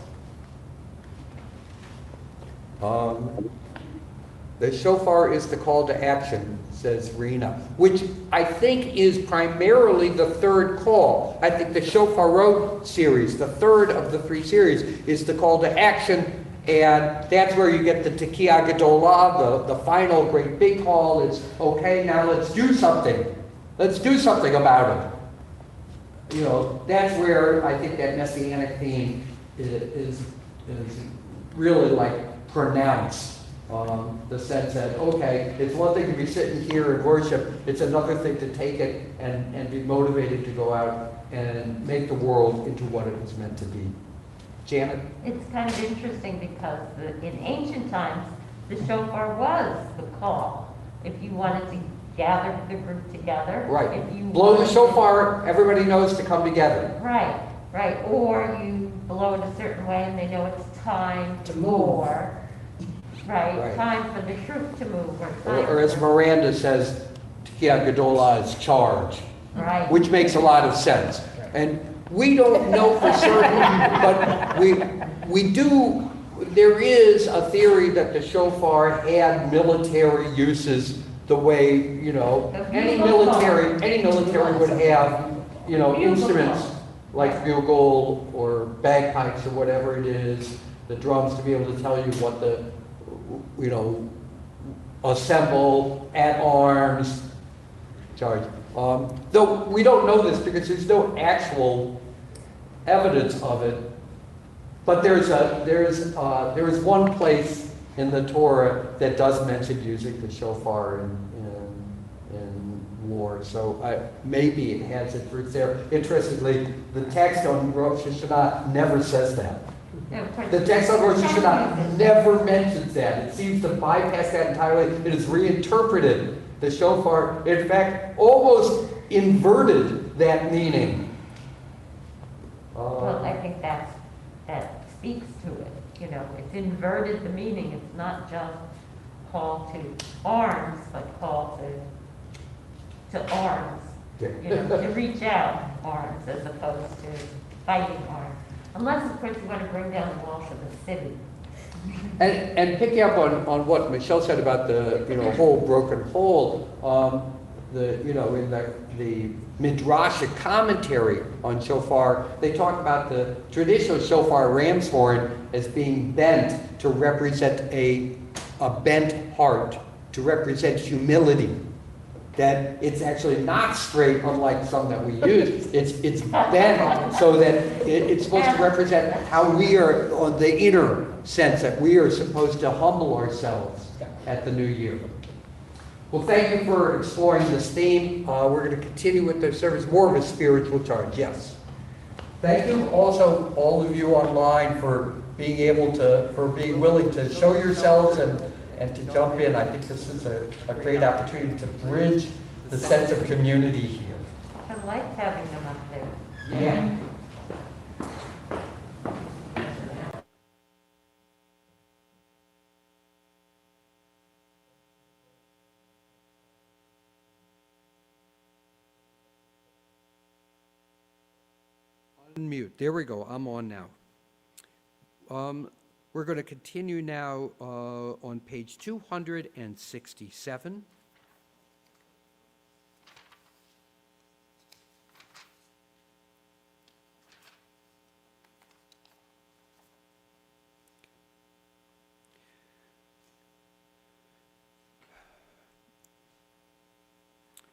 The shofar is the call to action, says Rena, which I think is primarily the 3rd call. I think the Shofar Road series, the 3rd of the 3 series, is the call to action, and that's where you get the Tekiah Gedolah, the final great big call. It's, okay, now let's do something. Let's do something about it. You know, that's where I think that Messianic theme is really like pronounced. The sense that, okay, it's one thing to be sitting here and worship, it's another thing to take it and be motivated to go out and make the world into what it was meant to be. Janet? It's kind of interesting because in ancient times, the shofar was the call. If you wanted to gather the group together. Right. If you blow the shofar, everybody knows to come together. Right, right. Or you blow it a certain way and they know it's time to move. Right, time for the troop to move. Or as Miranda says, Tekiah Gedolah is charge. Right. Which makes a lot of sense. And we don't know for certain, but we do, there is a theory that the shofar had military uses the way, you know, any military would have, you know, instruments like bugle or bagpipes or whatever it is, the drums to be able to tell you what the, you know, assemble, at arms, charge. Though we don't know this because there's no actual evidence of it, but there is one place in the Torah that does mention using the shofar in war. So maybe it has its roots there. Interestingly, the text on Rosh Hashanah never says that. The text on Rosh Hashanah never mentions that. It seems to bypass that entirely. It is reinterpreted. The shofar, in fact, almost inverted that meaning. Well, I think that speaks to it. You know, it's inverted the meaning. It's not just call to arms, but call to arms. Yeah. You know, to reach out arms as opposed to fighting arms. Unless, of course, you want to bring down the walls of the city. And picking up on what Michelle said about the whole broken hole, in the Midrashic commentary on shofar, they talk about the traditional shofar ram's horn as being bent to represent a bent heart, to represent humility. that it's actually not straight, unlike some that we use. It's bent so that it's supposed to represent how we are, on the inner sense, that we are supposed to humble ourselves at the new year. Well, thank you for exploring this theme. We're going to continue with the service, more of a spiritual charge, yes. Thank you also, all of you online, for being willing to show yourselves and to jump in. I think this is a great opportunity to bridge the sense of community here. I like having them up there. Yeah. Unmute. There we go. I'm on now. We're going to continue now on page 267.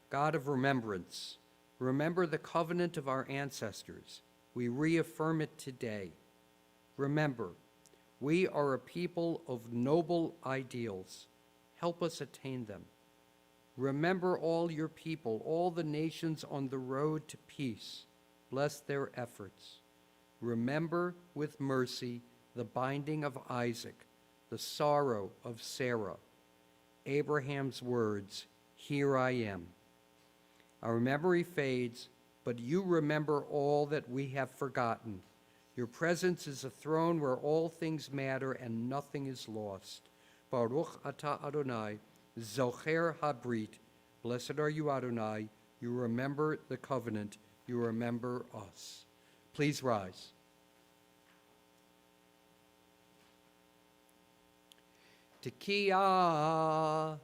God of Remembrance, remember the covenant of our ancestors. We reaffirm it today. Remember, we are a people of noble ideals. Help us attain them. Remember all your people, all the nations on the road to peace. Bless their efforts. Remember with mercy the binding of Isaac, the sorrow of Sarah, Abraham's words, "Here I am." Our memory fades, but you remember all that we have forgotten. Your presence is a throne where all things matter and nothing is lost. Baruch atah Adonai, Zocher Habrit. Blessed are you, Adonai. You remember the covenant. You remember us. Please rise. Tekiah,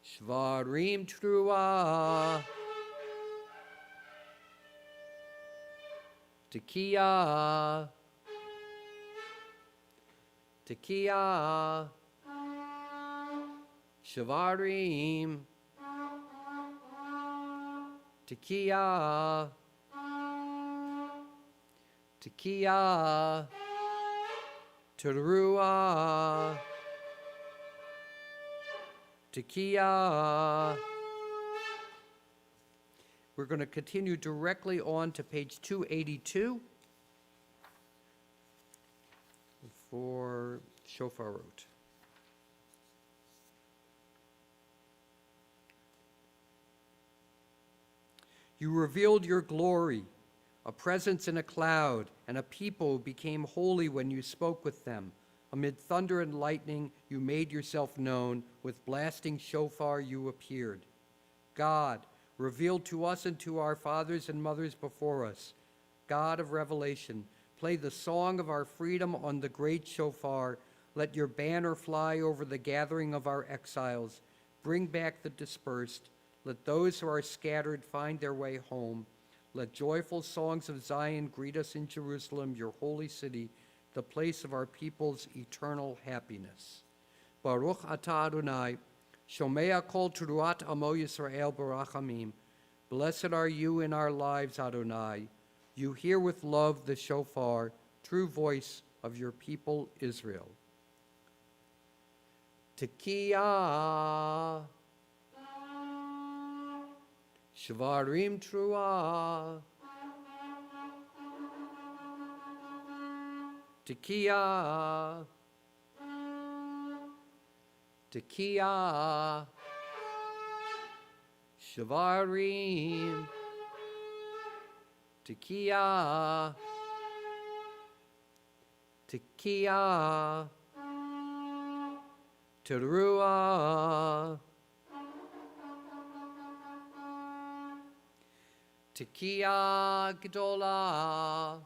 Shvarim Trua, Tekiah, Tekiah, Shvarim, Tekiah, Tekiah, Teruah, Tekiah. We're going to continue directly on to page 282 for Shofar wrote. You revealed your glory, a presence in a cloud, and a people became holy when you spoke with them. Amid thunder and lightning, you made yourself known. With blasting shofar, you appeared. God, revealed to us and to our fathers and mothers before us, God of revelation, play the song of our freedom on the great shofar. Let your banner fly over the gathering of our exiles. Bring back the dispersed. Let those who are scattered find their way home. Let joyful songs of Zion greet us in Jerusalem, your holy city, the place of our people's eternal happiness. Baruch atah Adonai, Shomea kol teruat amo Yisrael barachamim. Blessed are you in our lives, Adonai. You hear with love the shofar, true voice of your people Israel. Tekiah, Shvarim Truah, Tekiah, Tekiah, Shvarim, Tekiah, Tekiah, Teruah, Tekiah Gdolah.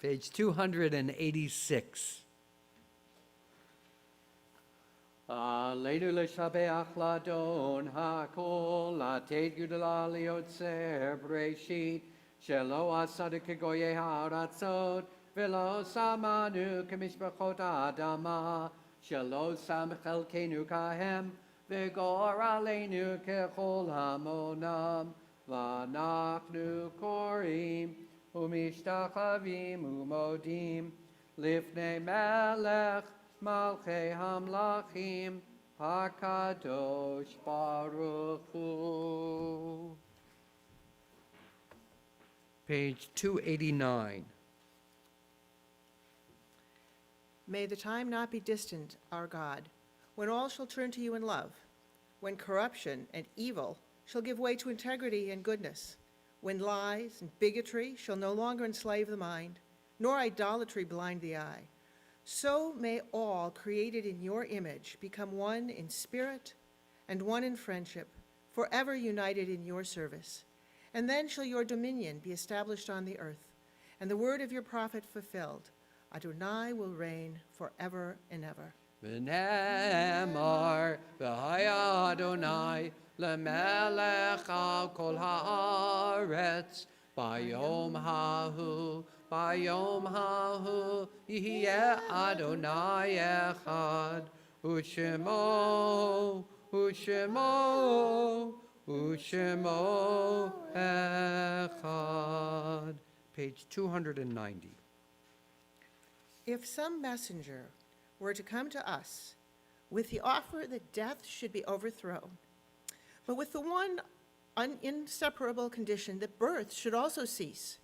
Page 286. Aleinu l'shabeach ladon hakol, latet gudala liotzer breshit, shelo asadu kegoye ha'aratzot, velo samanu kemishpachot adama, shelo sam chelkenu kahem, v'gor aleinu kechol hamonam, v'anachnu korim, umishtachavim umodim, lifnei melech, Malchei Hamlachim, HaKadosh Baruch Hu. Page 289. May the time not be distant, our God, when all shall turn to you in love, when corruption and evil shall give way to integrity and goodness, when lies and bigotry shall no longer enslave the mind, nor idolatry blind the eye. So may all created in your image become one in spirit and one in friendship, forever united in your service. And then shall your dominion be established on the earth, and the word of your prophet fulfilled. Adonai will reign forever and ever. V'nemar v'haya Adonai lemelech al kol haaretz bayom hahu yihye Adonai echad u'shemo echad. Page 290. If some messenger were to come to us with the offer that death should be overthrown, but with the one inseparable condition that birth should also cease,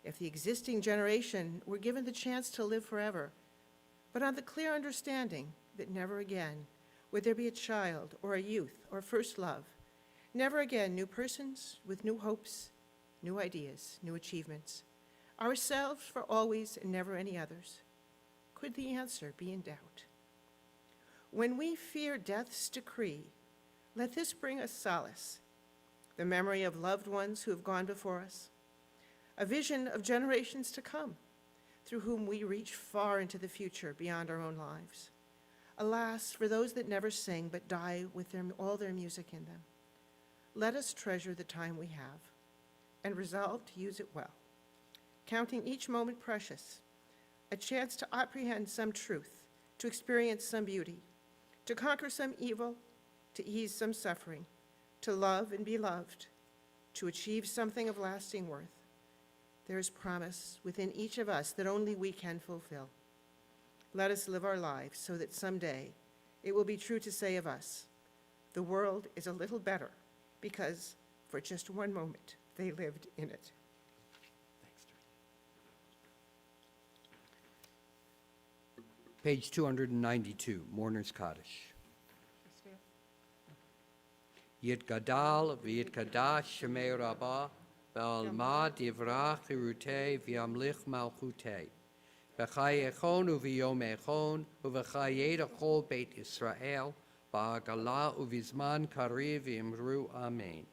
if the existing generation were given the chance to live forever, but on the clear understanding that never again would there be a child or a youth or first love, never again new persons with new hopes, new ideas, new achievements, ourselves for always and never any others, could the answer be in doubt? When we fear death's decree, let this bring us solace, the memory of loved ones who have gone before us, a vision of generations to come, through whom we reach far into the future beyond our own lives. Alas, for those that never sing but die with all their music in them. Let us treasure the time we have and resolve to use it well, counting each moment precious, a chance to apprehend some truth, to experience some beauty, to conquer some evil, to ease some suffering, to love and be loved, to achieve something of lasting worth. There is promise within each of us that only we can fulfill. Let us live our lives so that someday it will be true to say of us, the world is a little better because for just one moment they lived in it. Page 292, Mourner's Kaddish. Yitgadal v'yitkadash shemei rabbah v'alma divrach chirutei v'yamlich malchutei v'chayechon u'v'yomechon u'v'chayed achol beit Yisrael ba'agala u'vizman kariv v'imru amen.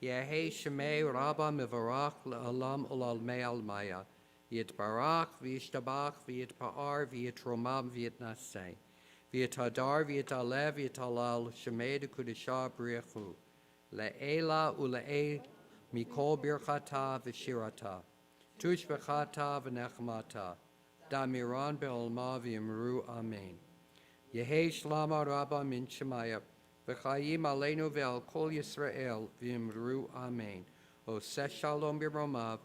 Yehi shemei rabbah mivarach la'alam u'lalmei almaya Yitbarach v'yishtabach v'yitpa'ar v'yitromam v'yitnaseh v'yitadar v'yitalev v'yitalal shemei d'kudishah b'richu le'ela u'le'e mikol birchata v'shirata tush b'chata v'nechmata damiran be'olma v'yimru amen. Yehi shlama rabba min shemaya v'chayim aleinu ve'al kol Yisrael v'yimru amen. Oseh shalom b'romav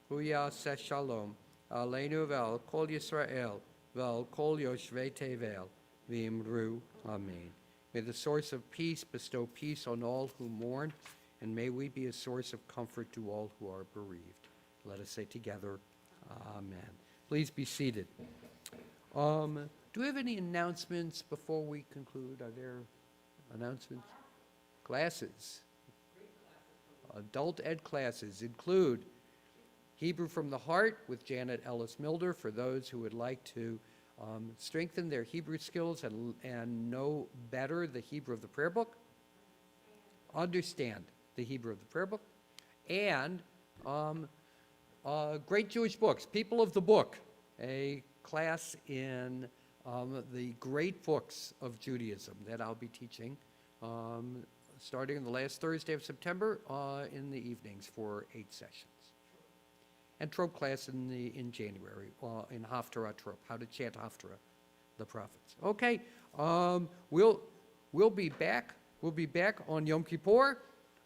Huya Seh Shalom, Aleinu Vel Kol Yisrael, Vel Kol Yoshvei Tevel, V'imru Amen. May the source of peace bestow peace on all who mourn, and may we be a source of comfort to all who are bereaved. Let us say together, Amen. Please be seated. Do we have any announcements before we conclude? Are there announcements? Classes. Adult ed classes include Hebrew from the Heart with Janet Ellis Milder for those who would like to strengthen their Hebrew skills and know better the Hebrew of the prayer book, understand the Hebrew of the prayer book, and Great Jewish Books, People of the Book, a class in the great books of Judaism that I'll be teaching starting on the last Thursday of September in the evenings for 8 sessions. And Trope class in January, in Haftarah Trope, how to chant Haftarah, the prophets. Okay, we'll be back. We'll be back on Yom Kippur.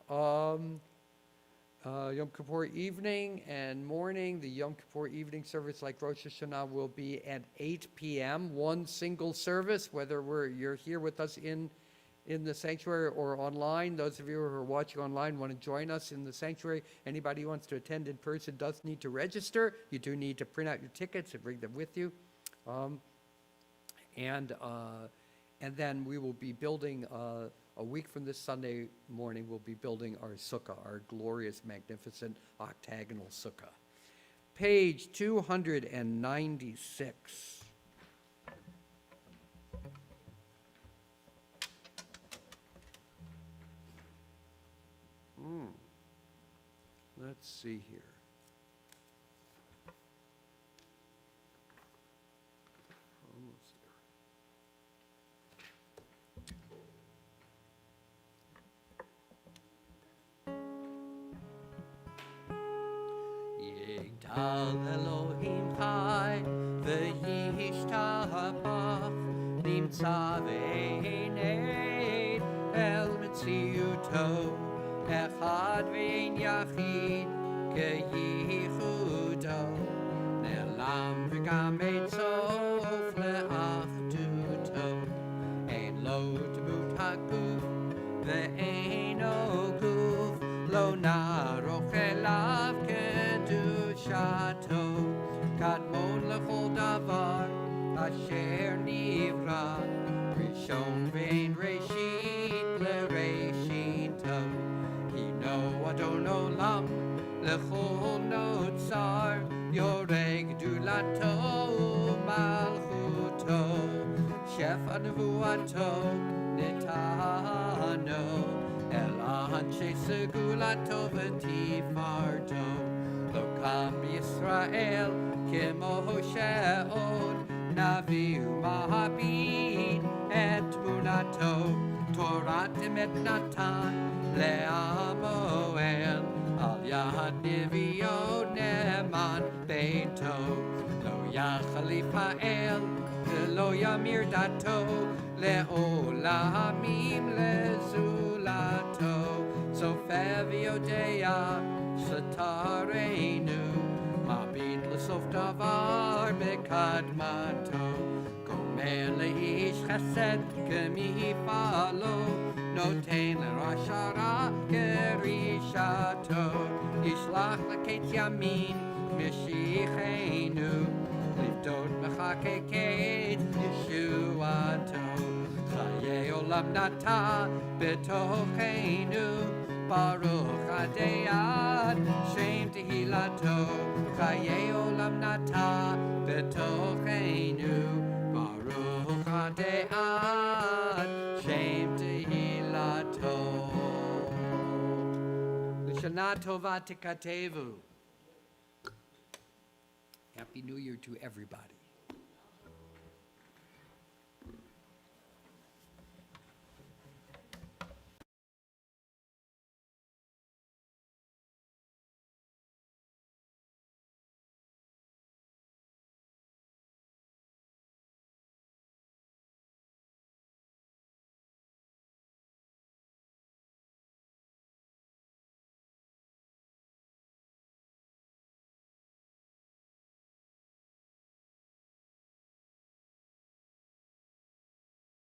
Yom Kippur evening and morning. The Yom Kippur evening service, like Rosh Hashanah, will be at 8 p.m. One single service, whether you're here with us in the sanctuary or online. Those of you who are watching online want to join us in the sanctuary. Anybody who wants to attend in person does need to register. You do need to print out your tickets and bring them with you. And then we will be building, a week from this Sunday morning, we'll be building our sukkah, our glorious, magnificent octagonal sukkah. Page 296. Let's see here. Almost there. Yigdal Elohim Chai v'yishtabach nimtza v'einei el metziuto echad v'ein yachid keyichudo ne'lam v'gam ein sof le'achduto ein lo dmut haguf ve'eino guf lo naroch elav kedushato kadmon lechol davar asher nivra rishon ve'ein reshit le'reshito hino adon olam lechol notzar yoreg dulato malchuto shefa nevuato netano el anche segulato v'tifarto lo kam Yisrael kemo Hosheon naviu mahabin et munato Torat emet natan le'amoel al yad neviot neman beito lo yachalif ha'el lo yamir dato le'olamim lezulato sofev yodea satarenu mabit l'sof davar bekadmato gomer leish chesed kemifalo noten l'rosh hara gerishato yishlach l'ket yamin mishichenu livdot mechakeket yeshuato chaye olam nata betochenu baruch adeyad shem tehilato chaye olam nata betochenu baruch adeyad shem tehilato L'shana tova tikatevu. Happy New Year to everybody.